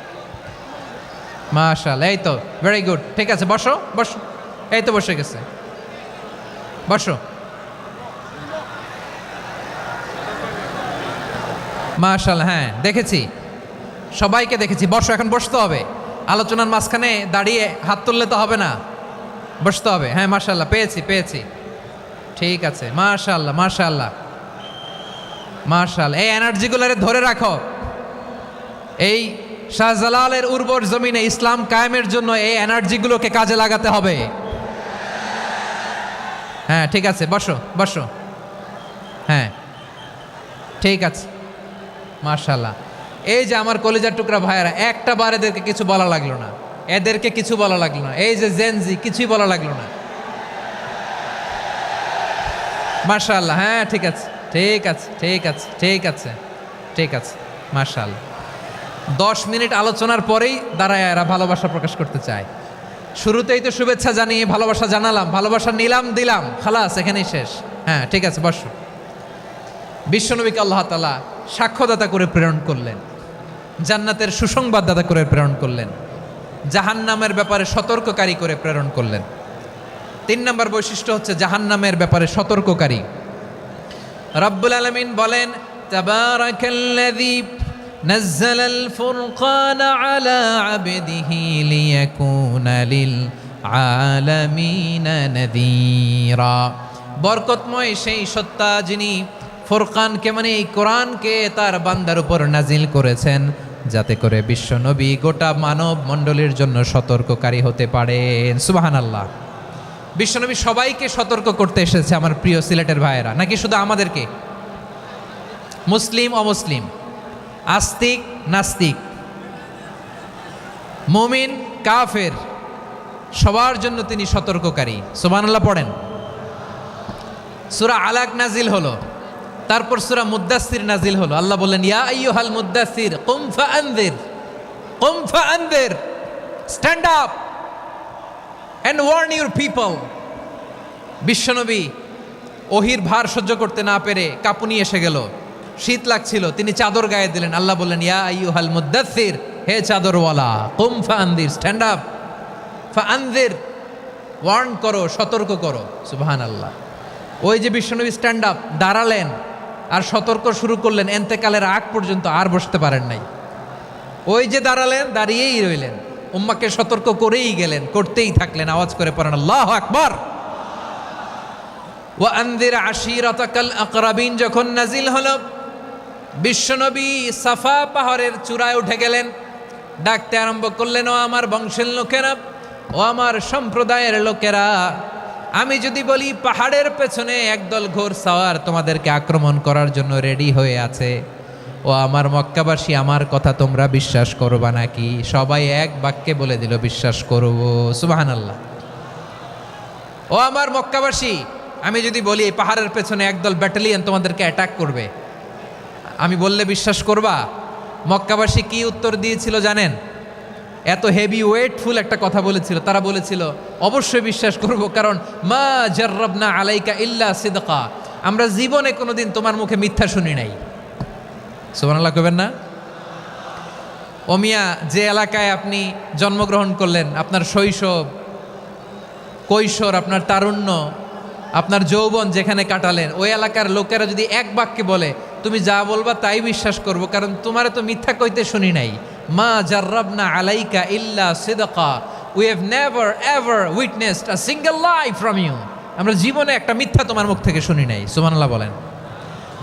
মাশাআল্লাহ, এই তো ভেরি গুড, ঠিক আছে, বসো বসো। এই তো বসে গেছে, বসো। মাশাআল্লাহ, হ্যাঁ দেখেছি, সবাইকে দেখেছি। বসো, এখন বসতে হবে। আলোচনার মাঝখানে দাঁড়িয়ে হাত তুললে তো হবে না, বসতে হবে। হ্যাঁ মাশাআল্লাহ, পেয়েছি পেয়েছি, ঠিক আছে। মাশাআল্লাহ মাশাআল্লাহ মাশাআল্লাহ, এই এনার্জিগুলোরে ধরে রাখো। এই শাহজালালের উর্বর জমিনে ইসলাম কায়েমের জন্য এই এনার্জিগুলোকে কাজে লাগাতে হবে। হ্যাঁ ঠিক আছে, বসো বসো, হ্যাঁ ঠিক আছে। মাশাআল্লাহ, এই যে আমার কলিজার টুকরা ভাইয়েরা, একটা বার এদেরকে কিছু বলা লাগলো না, এদেরকে কিছু বলা লাগলো না। এই যে জেনজি, কিছুই বলা লাগলো না। মাশাআল্লাহ, হ্যাঁ ঠিক আছে ঠিক আছে ঠিক আছে ঠিক আছে ঠিক আছে। মাশাআল্লাহ, 10 মিনিট আলোচনার পরেই দাঁড়ায় এরা ভালোবাসা প্রকাশ করতে চায়। শুরুতেই তো শুভেচ্ছা জানিয়ে ভালোবাসা জানালাম, ভালোবাসা নিলাম, দিলাম, খালাস, এখানেই শেষ। হ্যাঁ ঠিক আছে, বসো। বিশ্বনবীকে আল্লাহ তাআলা সাক্ষ্যদাতা করে প্রেরণ করলেন, জান্নাতের সুসংবাদদাতা করে প্রেরণ করলেন, জাহান্নামের ব্যাপারে সতর্ককারী করে প্রেরণ করলেন। 3 নম্বর বৈশিষ্ট্য হচ্ছে জাহান্নামের ব্যাপারে সতর্ককারী। রব্বুল আলামিন বলেন, তাবারাকাল্লাযী নাজ্জালাল ফুরকানা আলা আবদিহি লিয়াকুনা লিল আলামিনা নাযীরা। বরকতময় সেই সত্তা যিনি ফুরকানকে, মানে এই কোরআনকে তার বান্দার উপর নাজিল করেছেন, যাতে করে বিশ্ব নবী গোটা মানব মণ্ডলীর জন্য সতর্ককারী হতে পারেন। সুবহানাল্লাহ। বিশ্বনবী সবাইকে সতর্ক করতে এসেছে, আমার প্রিয় সিলেটের ভাইয়েরা, নাকি শুধু আমাদেরকে? মুসলিম অমুসলিম, আস্তিক নাস্তিক, মুমিন কাফের, সবার জন্য তিনি সতর্ককারী। সুবহানাল্লাহ পড়েন। সূরা আলাক নাজিল হলো, তারপর সূরা মুদ্দাসসির নাজিল হলো। আল্লাহ বললেন, ইয়া আইয়ুহাল মুদ্দাসসির কুম ফাআনযির, কুম ফাআনযির, stand up and warn your people. বিশ্বনবী ওহির ভার সহ্য করতে না পেরে কাঁপুনি এসে গেল, শীত লাগছিল, তিনি চাদর গায়ে দিলেন। আল্লাহ বললেন, ইয়া আইয়ুহাল মুদ্দাসসির, হে চাদরওয়ালা, কুম ফাআনযির, স্ট্যান্ড আপ, ফাআনযির, ওয়ার্ন করো, সতর্ক করো। সুবহানাল্লাহ। ওই যে বিশ্বনবী স্ট্যান্ড আপ, দাঁড়ালেন আর সতর্ক শুরু করলেন, এন্তেকালের আগ পর্যন্ত আর বসতে পারেন নাই। ওই যে দাঁড়ালেন, দাঁড়িয়েই রইলেন, উম্মাকে সতর্ক করেই গেলেন, করতেই থাকলেন। আওয়াজ করে পড়েন আল্লাহু আকবার। ওয়া আনযির আশীরাতাকাল আকরাবিন যখন নাজিল হলো, বিশ্বনবী সাফা পাহাড়ের চূড়ায় উঠে গেলেন, ডাকতে আরম্ভ করলেন, ও আমার বংশের লোকেরা, ও আমার সম্প্রদায়ের লোকেরা, আমি যদি বলি পাহাড়ের পেছনে একদল ঘোড় সাওয়ার তোমাদেরকে আক্রমণ করার জন্য রেডি হয়ে আছে, ও আমার মক্কাবাসী, আমার কথা তোমরা বিশ্বাস করবা নাকি? সবাই এক বাক্যে বলে দিল, বিশ্বাস করব। সুবহানাল্লাহ। ও আমার মক্কাবাসী, আমি যদি বলি এই পাহাড়ের পেছনে একদল ব্যাটালিয়ন তোমাদেরকে অ্যাটাক করবে, আমি বললে বিশ্বাস করবা? মক্কাবাসী কি উত্তর দিয়েছিল জানেন? এত হেভি ওয়েটফুল একটা কথা বলেছিল। তারা বলেছিল অবশ্যই বিশ্বাস করব, কারণ মা জাররাবনা আলাইকা ইল্লা সিদকা, আমরা জীবনে কোনোদিন তোমার মুখে মিথ্যা শুনি নাই। সুবহানাল্লাহ কইবেন না? ও মিয়া, যে এলাকায় আপনি জন্মগ্রহণ করলেন, আপনার শৈশব, কৈশোর, আপনার তারুণ্য, আপনার যৌবন যেখানে কাটালেন, ওই এলাকার লোকেরা যদি এক বাক্যে বলে তুমি যা বলবা তাই বিশ্বাস করব, কারণ তোমারে তো মিথ্যা কইতে শুনি নাই। মা জাররাবনা আলাইকা ইল্লা সিদকা, we have never ever witnessed a single lie from you, আমরা জীবনে একটা মিথ্যা তোমার মুখ থেকে শুনি নাই। সুবহানাল্লাহ বলেন।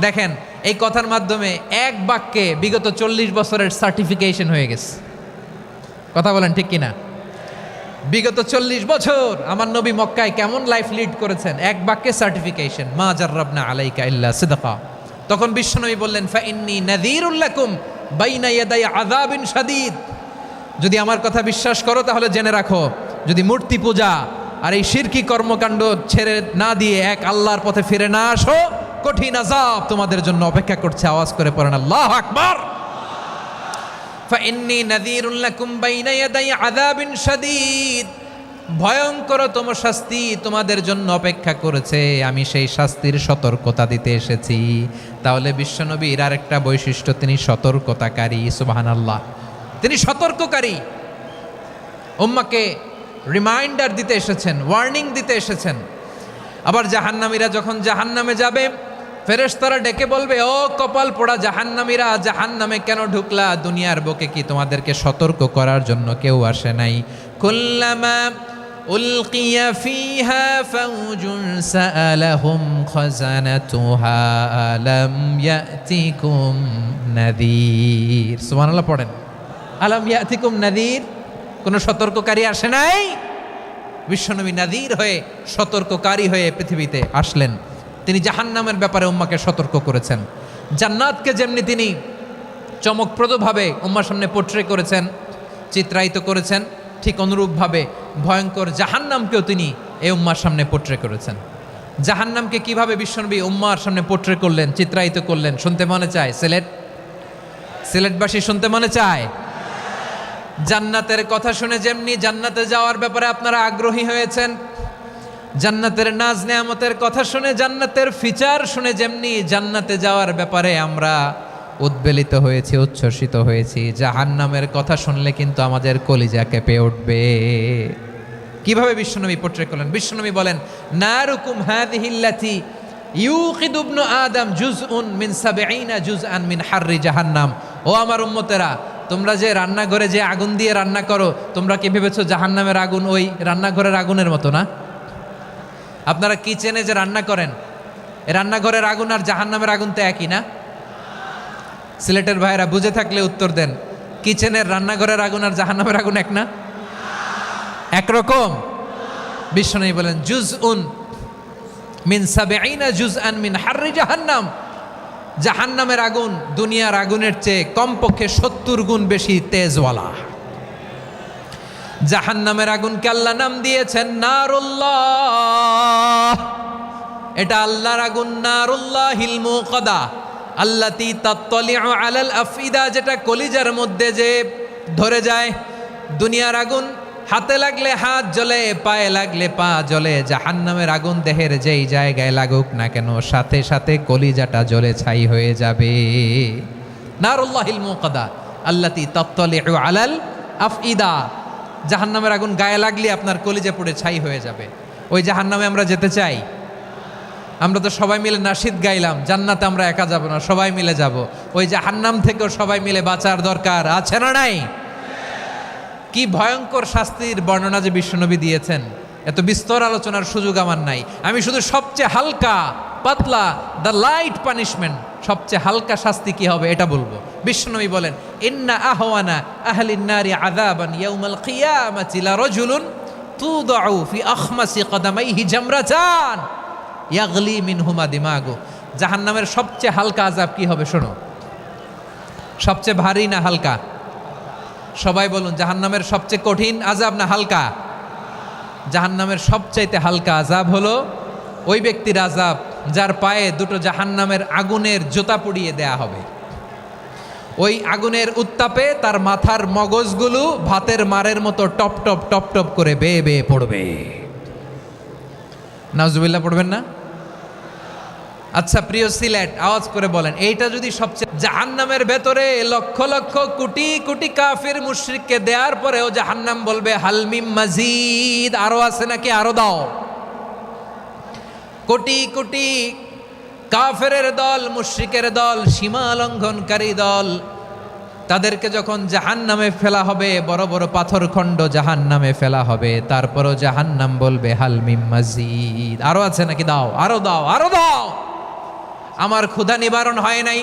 দেখেন, এই কথার মাধ্যমে এক বাক্যে বিগত 40 বছরের সার্টিফিকেশন হয়ে গেছে। কথা বলেন ঠিক কিনা? বিগত 40 বছর আমার নবী মক্কায় কেমন লাইফ লিড করেছেন, এক বাক্যে সার্টিফিকেশন, মা জাররাবনা আলাইকা ইল্লা সিদকা। তখন বিশ্বনবী বললেন, ফাইন্নী নাযীরুল লাকুম বাইনা ইয়াদাই আযাবিন শাদীদ, যদি আমার কথা বিশ্বাস করো তাহলে জেনে রাখো, যদি মূর্তি পূজা আর এই শিরকি কর্মকাণ্ড ছেড়ে না দিয়ে এক আল্লাহর পথে ফিরে না আসো, কঠিন আযাব তোমাদের জন্য অপেক্ষা করছে। আওয়াজ করে পড়েন আল্লাহু আকবার। ফাইন্নী নাযীরুল লাকুম বাইনা ইয়াদাই আযাবিন শাদীদ, ভয়ঙ্করতম শাস্তি তোমাদের জন্য অপেক্ষা করেছে, আমি সেই শাস্তির সতর্কতা দিতে এসেছি। তাহলে বিশ্বনবীর আরেকটা বৈশিষ্ট্য, তিনি সতর্কতাকারী। সুবহানাল্লাহ, তিনি সতর্ককারী। উম্মাকে রিমাইন্ডার দিতে এসেছেন, ওয়ার্নিং দিতে এসেছেন। আবার জাহান্নামীরা যখন জাহান্নামে যাবে, ফেরেশতারা ডেকে বলবে, ও কপাল পোড়া জাহান্নামীরা, জাহান্নামে কেন ঢুকলা? দুনিয়ার বুকে কি তোমাদেরকে সতর্ক করার জন্য কেউ আসে নাই? কুল্লামা উলকিয়া ফিহা ফাউজুন সাআলাহুম খাজানাতুহা আলাম ইয়াতিকুম নাযীর। সুবহানাল্লাহ পড়েন। আলাম ইয়াতিকুম নাযীর, কোনো সতর্ককারী আসে নাই? বিশ্বনবী নাযীর হয়ে, সতর্ককারী হয়ে পৃথিবীতে আসলেন। তিনি জাহান্নামের ব্যাপারে উম্মাকে সতর্ক করেছেন। জান্নাতকে যেমনি তিনি চমকপ্রদভাবে উম্মার সামনে পোট্রে করেছেন, চিত্রায়িত করেছেন, ঠিক অনুরূপভাবে ভয়ঙ্কর জাহান্নামকেও তিনি এই উম্মার সামনে পোট্রে করেছেন। জাহান্নামকে কিভাবে বিশ্বনবী উম্মার সামনে পোট্রে করলেন, চিত্রায়িত করলেন, শুনতে মনে চায়? সিলেটবাসী শুনতে মনে চায়? জান্নাতের কথা শুনে যেমনি জান্নাতে যাওয়ার ব্যাপারে আপনারা আগ্রহী হয়েছেন, জান্নাতের নাজ নেয়ামতের কথা শুনে, জান্নাতের ফিচার শুনে যেমনি জান্নাতে যাওয়ার ব্যাপারে আমরা উদ্বেলিত হয়েছি, উচ্ছ্বসিত হয়েছি, জাহান্নামের কথা শুনলে কিন্তু আমাদের কলিজা কেঁপে উঠবে। কিভাবে বিশ্বনবী পোট্রে করলেন? বিশ্বনবী বলেন, নারুকুম হাযিহিল্লাতী ইউকিদু ইবনু আদম জুজউন মিন ৭০ জুজআন মিন হাররি জাহান্নাম। ও আমার উম্মতেরা, তোমরা যে রান্নাঘরে যে আগুন দিয়ে রান্না করো, তোমরা কি ভেবেছো জাহান্নামের আগুন ওই রান্নাঘরের আগুনের মতো না? আপনারা কিচেনে যে রান্না করেন, রান্নাঘরের আগুন আর জাহান্নামের আগুন তো একই না? সিলেটের ভাইরা বুঝে থাকলে উত্তর দেন, কিচেনের রান্নাঘরের আগুন আর জাহান্নামের আগুন এক না? একরকম? বিশ্বনবী বলেন, জুজউন মিন ৭০ জুজআন মিন হাররি জাহান্নাম, জাহান্নামের আগুন দুনিয়ার আগুনের চেয়ে কমপক্ষে ৭০ গুণ বেশি তেজওয়ালা। জাহান্নামের আগুনকে আল্লাহ নাম দিয়েছেন নারুল্লাহ। এটা আল্লাহর আগুন, নারুল্লাহিল মুকাদা আল্লাতী তাত্তালিউ আলাল আফইদা, যেটা কলিজার মধ্যে যে ধরে যায়। দুনিয়ার আগুন হাতে লাগলে হাত জ্বলে, পায়ে লাগলে পা জ্বলে। জাহান্নামের আগুন দেহের যেই জায়গায় লাগুক না কেন, সাথে সাথে কলিজাটা জ্বলে ছাই হয়ে যাবে। নারুল্লাহিল মুকাদা আল্লাতী তাত্তালিউ আলাল আফইদা, জাহান্নামের আগুন গায়ে লাগলে আপনার কলিজা পুড়ে ছাই হয়ে যাবে। ওই জাহান্নামে আমরা যেতে চাই? আমরা তো সবাই মিলে নাশিদ গাইলাম, জান্নাতে আমরা একা যাব না, সবাই মিলে যাব। ওই জাহান্নাম থেকেও সবাই মিলে বাঁচার দরকার আছে না নাই? কি ভয়ঙ্কর শাস্তির বর্ণনা যে বিশ্বনবী দিয়েছেন, এত বিস্তর আলোচনার সুযোগ আমার নাই। আমি শুধু সবচেয়ে হালকা পাতলা, দ্য লাইট পানিশমেন্ট, সবচেয়ে হালকা শাস্তি কি হবে এটা বলবো। বিশ্বনবী বলেন, ইন্না আহওয়ানা আহলিন নারি আযাবান ইয়াউমাল কিয়ামাতি লারাজুলুন তুদাউ ফি আখমাসি কদামাইহি জামরাতান ইয়াগলি মিনহুমা দিমাগু। জাহান্নামের সবচেয়ে হালকা আযাব কি হবে শোনো। সবচেয়ে ভারী না হালকা? সবাই বলুন, জাহান্নামের সবচেয়ে কঠিন আযাব না হালকা? জাহান্নামের সবচাইতে হালকা আযাব হলো ওই ব্যক্তির আযাব যার পায়ে দুটো জাহান্নামের আগুনের জুতা পুড়িয়ে দেয়া হবে। ওই আগুনের উত্তাপে তার মাথার মগজগুলো ভাতের মারের মতো টপ টপ টপ টপ করে বেয়ে বেয়ে পড়বে। নাউজুবিল্লাহ পড়বেন না? আচ্ছা প্রিয় সিলেট, আওয়াজ করে বলেন, এইটা যদি সবচেয়ে, জাহান্নামের ভেতরে লক্ষ লক্ষ কোটি কোটি কাফির মুশরিককে দেওয়ার পরেও জাহান্নাম বলবে হালমিম মাজিদ, আরো আছে নাকি, আরো দাও। কোটি কোটি কাফেরের দল, মুশরিকের দল, সীমা লঙ্ঘনকারী দল, তাদেরকে যখন জাহান্নামে ফেলা হবে, বড় বড় পাথরখণ্ড জাহান্নামে ফেলা হবে, তারপরও জাহান্নাম বলবে হালমিম মাজিদ, আরো আছে নাকি, দাও, আরো দাও, আরো দাও। আমার ক্ষুধা নিবারণ হয় নাই।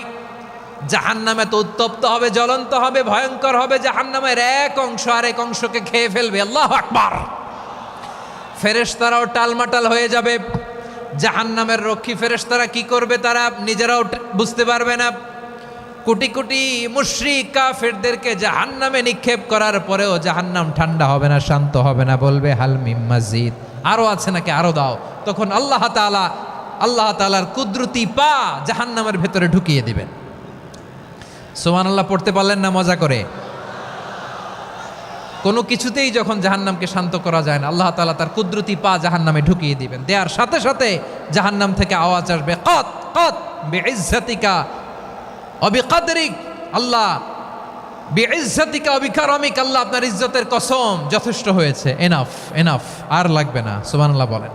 জাহান্নামে তো উত্তপ্ত হবে, জ্বলন্ত হবে, ভয়ঙ্কর হবে। জাহান্নামের এক অংশ আরেক অংশকে খেয়ে ফেলবে। আল্লাহু আকবার। ফেরেশতারাও টালমাটাল হয়ে যাবে। জাহান্নামের রক্ষী ফেরেশতারা কি করবে তারা নিজেরাও বুঝতে পারবে না। কোটি কোটি মুশরিক কাফেরদেরকে জাহান্নামে নিক্ষেপ করার পরেও জাহান্নাম ঠান্ডা হবে না, শান্ত হবে না, বলবে হালমিম মাজিদ, আরো আছে নাকি, আরো দাও। তখন আল্লাহ তাআলার কুদরতি পা জাহান্নামের ভেতরে ঢুকিয়ে দিবেন। সুবহানাল্লাহ পড়তে পারলেন না মজা করে? কোনো কিছুতেই যখন জাহান্নামকে শান্ত করা যায় না, আল্লাহ তাআলা তার কুদরতি পা জাহান্নামে ঢুকিয়ে দিবেন। দেওয়ার সাথে সাথে জাহান্নাম থেকে আওয়াজ আসবে, কত কত বিইজ্জাতিকা ওয়া বিকদরিক, আল্লাহ বিইজ্জাতিকা ওয়া বিকারমিক, আল্লাহ আপনার ইজ্জতের কসম, যথেষ্ট হয়েছে, এনাফ এনাফ, আর লাগবে না। সুবহানাল্লাহ বলেন।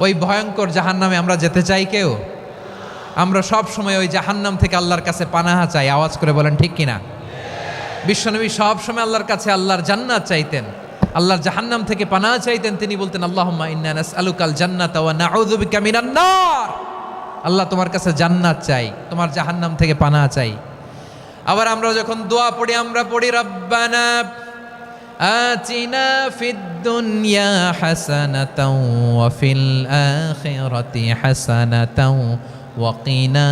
ওই ভয়ঙ্কর জাহান্নামে আমরা যেতে চাই কেউ? আমরা সব সময় ওই জাহান্নাম থেকে আল্লাহর কাছে পানাহা চাই। আওয়াজ করে বলেন ঠিক কিনা? বিশ্বনবী সব সময় আল্লাহর কাছে আল্লাহর জান্নাত চাইতেন, আল্লাহর জাহান্নাম থেকে পানাহা চাইতেন। তিনি বলতেন আল্লাহুম্মা ইন্না নাসআলুকাল জান্নাতা ওয়া নাউযু বিকা মিনান নার। আল্লাহ তোমার কাছে জান্নাত চাই, তোমার জাহান্নাম থেকে পানাহা চাই। আবার আমরা যখন দোয়া পড়ি, আমরা পড়ি রব্বানা আতিনা ফিদ দুনিয়া হাসানাতাও ওয়া ফিল আখিরাতি হাসানাতাও ওয়া কিনা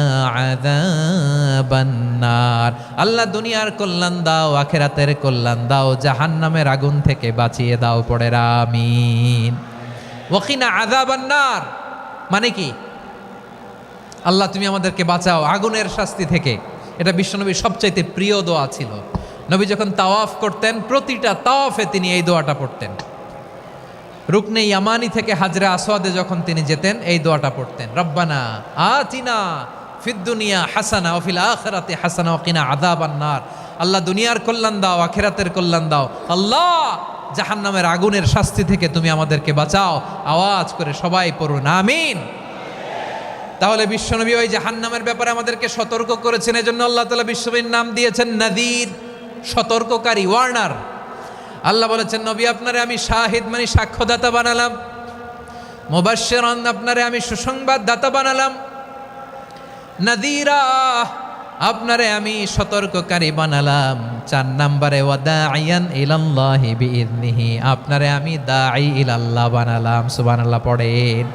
আযাবান নার। আল্লাহ দুনিয়ার কল্যাণ দাও, আখিরাতের কল্যাণ দাও, জাহান্নামের আগুন থেকে বাঁচিয়ে দাও। পড়ে আমিন। ওয়া কিনা আযাবান নার মানে কি? আল্লাহ তুমি আমাদেরকে বাঁচাও আগুনের শাস্তি থেকে। এটা বিশ্বনবীর সবচাইতে প্রিয় দোয়া ছিল। নবী যখন তাওয়াফ করতেন, প্রতিটা তাওয়াফে তিনি এই দোয়াটা পড়তেন। রুকনে ইয়ামানি থেকে হাজরে আসওয়াদে যখন তিনি যেতেন, এই দোয়াটা পড়তেন, রব্বানা আতিনা ফিদ দুনিয়া হাসানা ওয়া ফিল আখিরাতি হাসানা ওয়া কিনা আযাবান নার। আল্লাহ দুনিয়ার কল্যাণ দাও, আখিরাতের কল্যাণ দাও। আল্লাহ জাহান্নামের আগুনের শাস্তি থেকে তুমি আমাদেরকে বাঁচাও। আওয়াজ করে সবাই পড়ুন আমিন। তাহলে বিশ্বনবী ওই জাহান্নামের ব্যাপারে আমাদেরকে সতর্ক করেছেন। এজন্য আল্লাহ তাআলা বিশ্বনবীর নাম দিয়েছেন নাযীর, সতর্ককারী, ওয়ার্নার। আল্লাহ বলেছেন নবী আপনারে আমি শাহিদ মানে সাক্ষ্যদাতা বানালাম, মুবাশশিরান আপনারে আমি সুসংবাদ দাতা বানালাম, নাযীরা আপনারে আমি সতর্ককারী বানালাম। 4 নম্বরে ওয়াদাইয়ান ইলাল্লাহি বিইذনিহি, আপনারে আমি দাঈ ইলাল্লাহ বানালাম। সুবহানাল্লাহ পড়েন।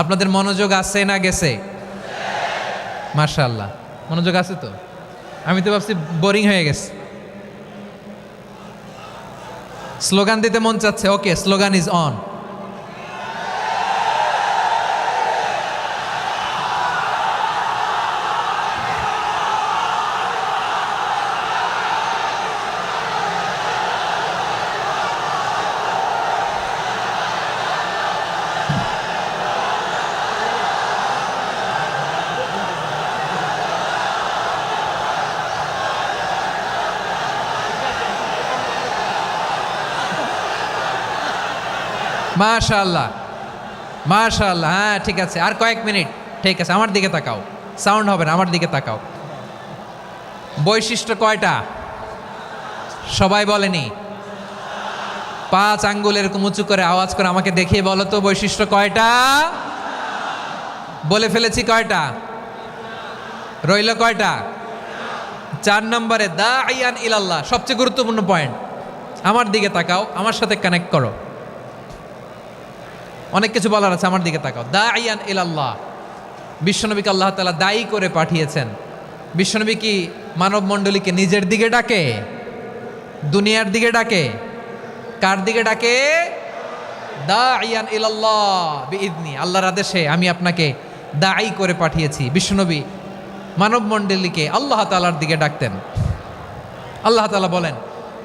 আপনাদের মনোযোগ আছে না গেছে? মাশাআল্লাহ মনোযোগ আছে তো? আমি তো ভাবছি বোরিং হয়ে গেছে। স্লোগান দিতে মন চাচ্ছে। ওকে, স্লোগান ইজ অন। মাশাআল্লাহ মাশাআল্লাহ। হ্যাঁ ঠিক আছে, আর কয়েক মিনিট। ঠিক আছে, আমার দিকে তাকাও, সাউন্ড হবে না, আমার দিকে তাকাও। বৈশিষ্ট্য কয়টা সবাই বলেনি? 5 আঙ্গুল এরকম উঁচু করে আওয়াজ করে আমাকে দেখিয়ে বলো তো বৈশিষ্ট্য কয়টা? বলে ফেলেছি কয়টা? রইল কয়টা? 4 নম্বরে দাঈয়ান ইলাল্লাহ, সবচেয়ে গুরুত্বপূর্ণ পয়েন্ট। আমার দিকে তাকাও, আমার সাথে কানেক্ট করো। অনেক কিছু বলার আছে, আমার দিকে তাকাও। দাঈয়ান ইলাল্লাহ, বিশ্বনবীকে আল্লাহ তাআলা দায়ী করে পাঠিয়েছেন। বিশ্বনবী কি মানব মণ্ডলীকে নিজের দিকে ডাকে, দুনিয়ার দিকে ডাকে? কার দিকে ডাকে? দাইয়ান ইলাল্লাহ বিইذনি, আল্লাহর আদেশে আমি আপনাকে দাঈ করে পাঠিয়েছি। বিশ্বনবী মানব মণ্ডলীকে আল্লাহ তাআলার দিকে ডাকতেন। আল্লাহ তাআলা বলেন,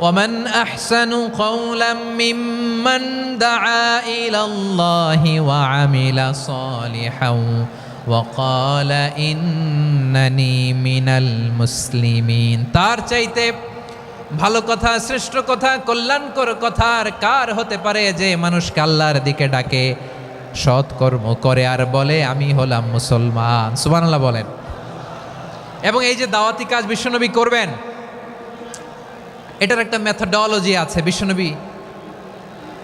ওয়ামান আহসানু কাওলাম মিম্মান দাআ ইলাল্লাহি ওয়া আমিলা সালিহান ওয়া ক্বালা ইন্নানি মিনাল মুসলিমিন। তার চাইতে ভালো কথা, শ্রেষ্ঠ কথা, কল্যাণকর কথা আর কার হতে পারে যে মানুষকে আল্লাহর দিকে ডাকে, সৎকর্ম করে আর বলে আমি হলাম মুসলমান। সুবহানাল্লাহ বলেন। এবং এই যে দাওয়াতি কাজ বিশ্বনবী করবেন, এটার একটা মেথডোলজি আছে। বিশ্বনবী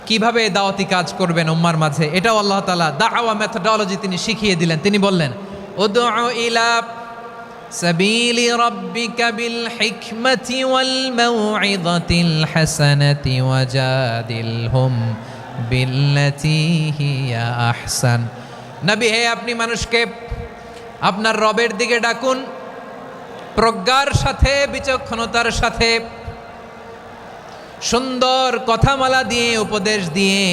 কিভাবে দাওয়াতি কাজ করবেন উম্মার মাঝে, এটাও আল্লাহ তাআলা দাওয়া মেথডোলজি তিনি শিখিয়ে দিলেন। তিনি বললেন, উদউ ইলা সাবিলি রাব্বিকা বিল হিকমাতি ওয়াল মাউইযাতিল হাসানাতি ওয়াজাদিলহুম বিল্লাতী হিয়া আহসান। নবী হে, আপনি মানুষকে আপনার রবের দিকে ডাকুন প্রজ্ঞার সাথে, বিচক্ষণতার সাথে, সুন্দর কথামালা দিয়ে, উপদেশ দিয়ে।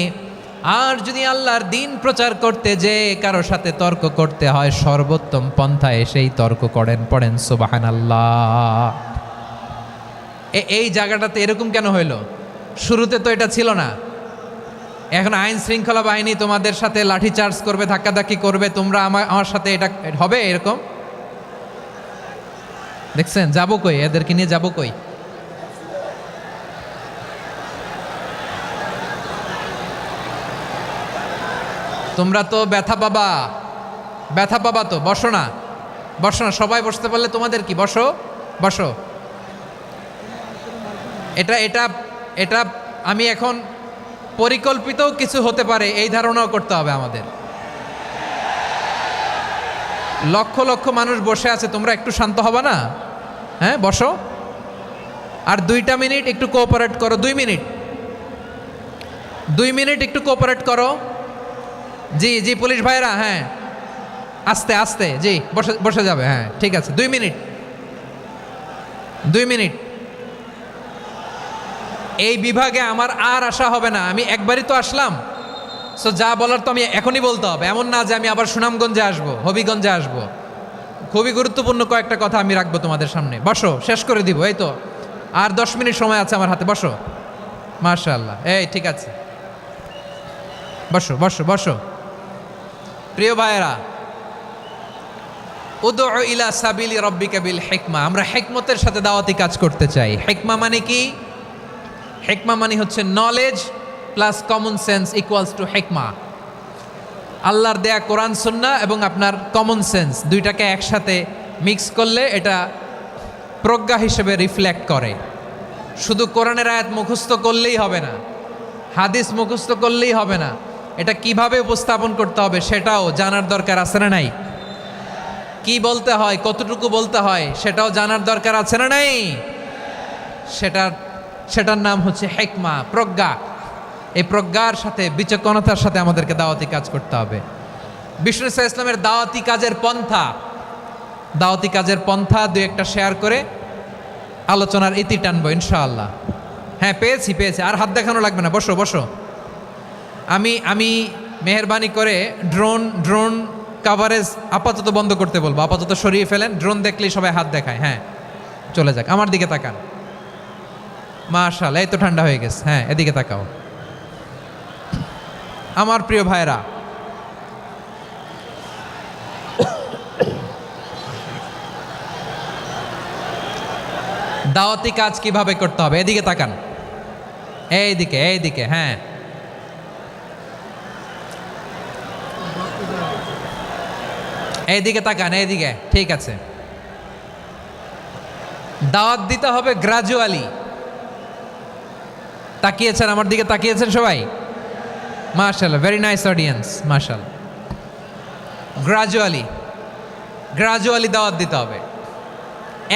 আর যদি আল্লাহর দিন প্রচার করতে যে কারো সাথে তর্ক করতে হয়, সর্বোত্তম পন্থায় সেই তর্ক করেন। পড়েন সুবহানাল্লাহ। এই জায়গাটাতে এরকম কেন হইল? শুরুতে তো এটা ছিল না। এখন আইন শৃঙ্খলা বাহিনী তোমাদের সাথে লাঠি চার্জ করবে, ধাক্কাধাক্কি করবে, তোমরা আমার সাথে এটা হবে এরকম? দেখছেন যাবো কই? এদেরকে নিয়ে যাবো কই? তোমরা তো ব্যথা পাবা, ব্যথা পাবা তো। বসো না, বসো না, সবাই বসতে পারলে তোমাদের কি? বসো বসো। এটা এটা এটা আমি এখন পরিকল্পিত কিছু হতে পারে এই ধারণাও করতে হবে আমাদের। লক্ষ লক্ষ মানুষ বসে আছে, তোমরা একটু শান্ত হবা না? হ্যাঁ বসো। আর 2টা মিনিট একটু কোঅপারেট করো। 2 মিনিট, 2 মিনিট একটু কোঅপারেট করো। জি জি পুলিশ ভাইরা, হ্যাঁ আস্তে আস্তে, জি বসে বসে যাবে। হ্যাঁ ঠিক আছে, 2 মিনিট, 2 মিনিট। এই বিভাগে আমার আর আসা হবে না, আমি একবারই তো আসলাম। সো যা বলার তো আমি এখনই বলতে হবে, এমন না যে আমি আবার সুনামগঞ্জে আসবো, হবিগঞ্জে আসবো। খুবই গুরুত্বপূর্ণ কয়েকটা কথা আমি রাখবো তোমাদের সামনে। বসো, শেষ করে দিব। এই তো আর 10 মিনিট সময় আছে আমার হাতে। বসো। মাশাআল্লাহ, এই ঠিক আছে, বসো বসো বসো। প্রিয় ভাইয়েরা, উদউ ইলা সাবিলি রাব্বিকা বিল হিকমা, আমরা হিকমতের সাথে দাওয়াতি কাজ করতে চাই। হিকমা মানে কি? হিকমা মানে হচ্ছে knowledge plus common sense equals to হিকমা। আল্লাহর দেয়া কোরআন সুন্নাহ এবং আপনার কমন সেন্স, দুইটাকে একসাথে মিক্স করলে এটা প্রজ্ঞা হিসেবে রিফ্লেক্ট করে। শুধু কোরআনের আয়াত মুখস্থ করলেই হবে না, হাদিস মুখস্থ করলেই হবে না, এটা কিভাবে উপস্থাপন করতে হবে সেটাও জানার দরকার আছে না নাই? কি বলতে হয়, কতটুকু বলতে হয় সেটাও জানার দরকার আছে না নাই? সেটার নাম হচ্ছে হিকমা, প্রজ্ঞা। এই প্রজ্ঞার সাথে, বিচক্ষণতার সাথে আমাদেরকে দাওয়াতি কাজ করতে হবে। বিষ্ণু ইসা ইসলামের দাওয়াতি কাজের পন্থা 2-1টা শেয়ার করে আলোচনার ইতি টানবো ইনশাআল্লাহ। হ্যাঁ পেয়েছি, আর হাত দেখানো লাগবে না। বসো বসো। আমি মেহেরবানি করে ড্রোন কাভারেজ আপাতত বন্ধ করতে বলবো, আপাতত সরিয়ে ফেলেন। ড্রোন দেখলেই সবাই হাত দেখায়। হ্যাঁ চলে যাক, আমার দিকে তাকান। মাশাআল্লাহ, এই তো ঠান্ডা হয়ে গেছে। হ্যাঁ এদিকে তাকাও। আমার প্রিয় ভাইরা, দাওয়াতি কাজ কিভাবে করতে হবে এদিকে তাকান। এইদিকে, হ্যাঁ এইদিকে তাকান, এইদিকে, ঠিক আছে। দাওয়াত দিতে হবে গ্রাজুয়ালি। তাকিয়েছেন আমার দিকে, তাকিয়েছেন সবাই? মাশাআল্লাহ, ভেরি নাইস অডিয়েন্স, মাশাআল্লাহ। গ্রাজুয়ালি দাওয়াত দিতে হবে,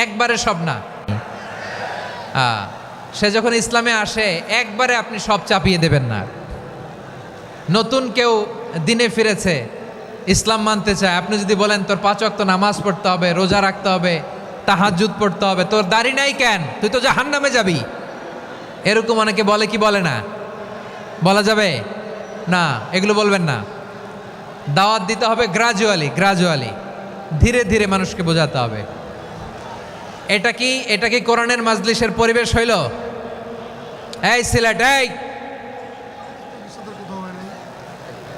একবারে সব না। সে যখন ইসলামে আসে একবারে আপনি সব চাপিয়ে দেবেন না। নতুন কেউ দিনে ফিরেছে, ইসলাম মানতে চায়, আপনি যদি বলেন তোর 5 ওয়াক্ত নামাজ পড়তে হবে, রোজা রাখতে হবে, তাহাজ্জুদ পড়তে হবে, তোর দাড়ি নাই কেন, তুই তো জাহান্নামে যাবি। এরকম অনেকে বলে কি বলে না? বলা যাবে না, এগুলো বলবেন না। দাওয়াত দিতে হবে গ্রাজুয়ালি, ধীরে ধীরে মানুষকে বোঝাতে হবে। এটা কি কোরআনের মাজলিসের পরিবেশ হইল? এই সিলেট, এই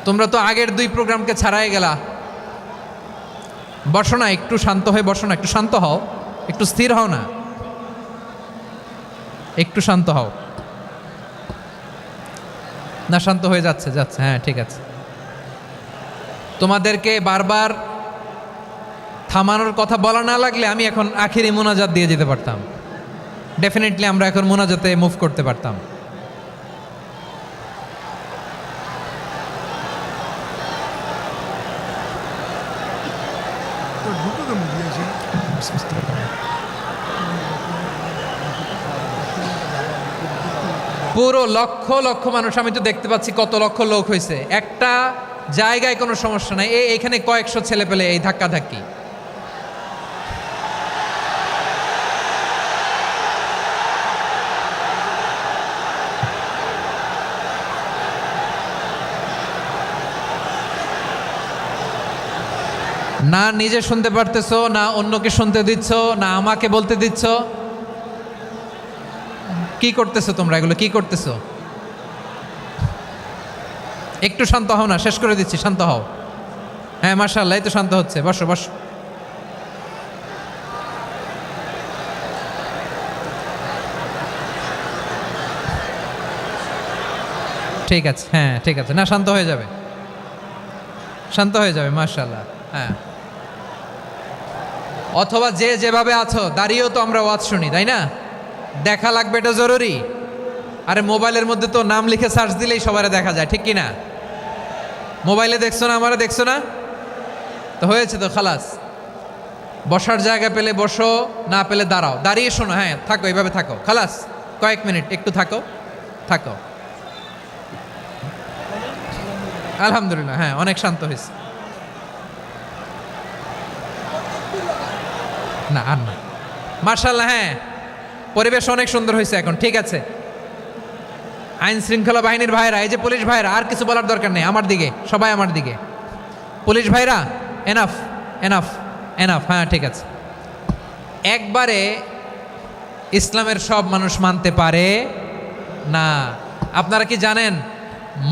তোমরা তো আগের 2 প্রোগ্রামকে ছাড়াই গেলা। বসো না, একটু শান্ত হয়ে বসো না, একটু শান্ত হও, একটু স্থির হও না, একটু শান্ত হও না। শান্ত হয়ে যাচ্ছে, হ্যাঁ ঠিক আছে। তোমাদেরকে বারবার থামানোর কথা বলা না লাগলে আমি এখন আখিরি মোনাজাত দিয়ে যেতে পারতাম। ডেফিনেটলি আমরা এখন মোনাজাতে মুভ করতে পারতাম। পুরো লক্ষ লক্ষ মানুষ, আমি তো দেখতে পাচ্ছি কত লক্ষ লোক হয়েছে। একটা জায়গায় কোনো সমস্যা নাই, এখানে কয়েকশো ছেলে পেলে এই ধাক্কাধাক্কি। না নিজে শুনতে পারতেছো, না অন্যকে শুনতে দিচ্ছ, না আমাকে বলতে দিচ্ছ। কি করতেছো তোমরা? এগুলো কি করতেছো? একটু শান্ত হও না, শেষ করে দিচ্ছি, শান্ত হও। হ্যাঁ মাশাআল্লাহ, এই তো শান্ত হচ্ছে। বসো বসো। ঠিক আছে, হ্যাঁ ঠিক আছে, না শান্ত হয়ে যাবে, শান্ত হয়ে যাবে, মাশাআল্লাহ। হ্যাঁ, অথবা যে যেভাবে আছো দাঁড়িয়েও তো আমরা ওয়াজ শুনি, তাই না? দেখা লাগবে, এটা জরুরি। আরে মোবাইলের মধ্যে তো নাম লিখে সার্চ দিলেই সবারে দেখা যায়, ঠিক কি না? মোবাইলে দেখছো না, আমারে দেখছো না, তো হয়েছে তো, খালাস। বসার জায়গা পেলে বসো, না পেলে দাঁড়াও, দাঁড়িয়ে শোনো। হ্যাঁ থাকো, এইভাবে থাকো, খালাস। কয়েক মিনিট একটু থাকো। আলহামদুলিল্লাহ, হ্যাঁ অনেক শান্ত হয়েছে। না আর না, মাশাআল্লাহ, হ্যাঁ পরিবেশ অনেক সুন্দর হয়েছে এখন, ঠিক আছে। আইন শৃঙ্খলা বাহিনীর ভাইরা, এই যে পুলিশ ভাইরা, আর কিছু বলার দরকার নেই, আমার দিকে সবাই, আমার দিকে। পুলিশ ভাইরা, এনাফ এনাফ এনাফ, হ্যাঁ ঠিক আছে। একবারে ইসলামের সব মানুষ মানতে পারে না। আপনারা কি জানেন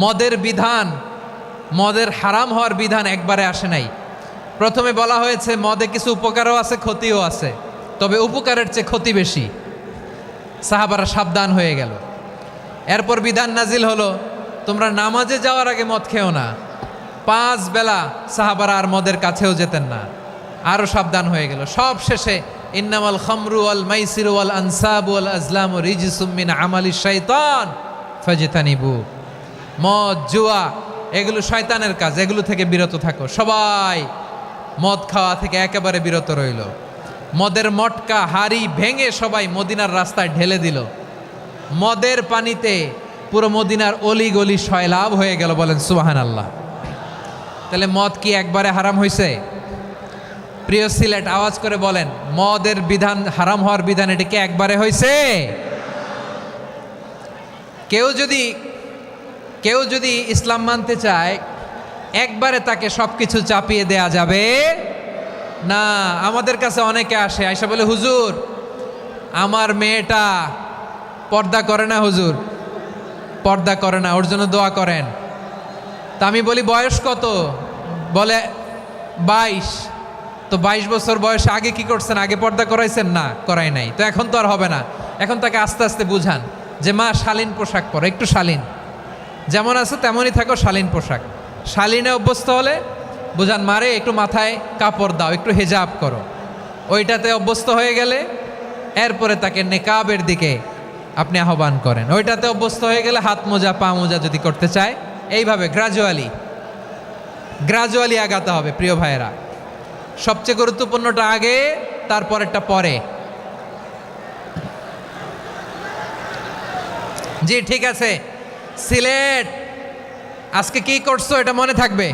মদের বিধান, মদের হারাম হওয়ার বিধান একবারে আসে নাই। প্রথমে বলা হয়েছে মদে কিছু উপকারও আছে, ক্ষতিও আছে, তবে উপকারের চেয়ে ক্ষতি বেশি। সাহাবারা সাবধান হয়ে গেল। এরপর বিধান নাজিল হলো, তোমরা নামাজে যাওয়ার আগে মদ খেও না। 5 বেলা সাহাবারা আর মদের কাছেও যেতেন না, আরও সাবধান হয়ে গেল। সব শেষে ইন্নামাল খামরু ওয়াল মাইসিরু ওয়াল আনসাবু ওয়াল আজলামু রিজসুম মিন আমালিশ শাইতান ফাজতানিবু। মদ, জুয়া এগুলো শয়তানের কাজ, এগুলো থেকে বিরত থাকো। সবাই মদ খাওয়া থেকে একেবারে বিরত রইল। মদের মটকা হাড়ি ভেঙে সবাই মদিনার রাস্তায় ঢেলে দিল। মদের পানিতে পুরো মদিনার অলি গলি সয়লাভ হয়ে গেল। বলেন সুবহানাল্লাহ। তাহলে মদ কি একবারে হারাম হয়েছে? প্রিয় সিলেট, আওয়াজ করে বলেন, মদের বিধান, হারাম হওয়ার বিধান, এটা কি একবারে হয়েছে? কেউ যদি ইসলাম মানতে চায়, একবারে তাকে সবকিছু চাপিয়ে দেয়া যাবে না। আমাদের কাছে অনেকে আসে, আয়সা বলে, হুজুর আমার মেয়েটা পর্দা করে না, হুজুর পর্দা করে না, ওর জন্য দোয়া করেন। তা আমি বলি বয়স কত? বলে 22। তো 22 বছর বয়সে আগে কি করছেন? আগে পর্দা করাইছেন? না, করাই নাই। তো এখন তো আর হবে না। এখন তাকে আস্তে আস্তে বুঝান যে মা শালীন পোশাক পরো, একটু শালীন, যেমন আছে তেমনই থাকো, শালীন পোশাক। শালীনে অভ্যস্ত হলে বুঝান, মারে একটু মাথায় কাপড় দাও, একটু হেজাব করো। ওইটাতে অভ্যস্ত হয়ে গেলে এরপরে তাকে নেকাবের দিকে আপনি আহ্বান করেন। ওইটাতে অভ্যস্ত হয়ে গেলে হাত মোজা, পা মোজা যদি করতে চায়, এইভাবে গ্রাজুয়ালি আগাতে হবে। প্রিয় ভাইয়েরা, সবচেয়ে গুরুত্বপূর্ণটা আগে, তারপরেরটা পরে। জি ঠিক আছে। সিলেট আজকে কি করছো এটা মনে থাকবে।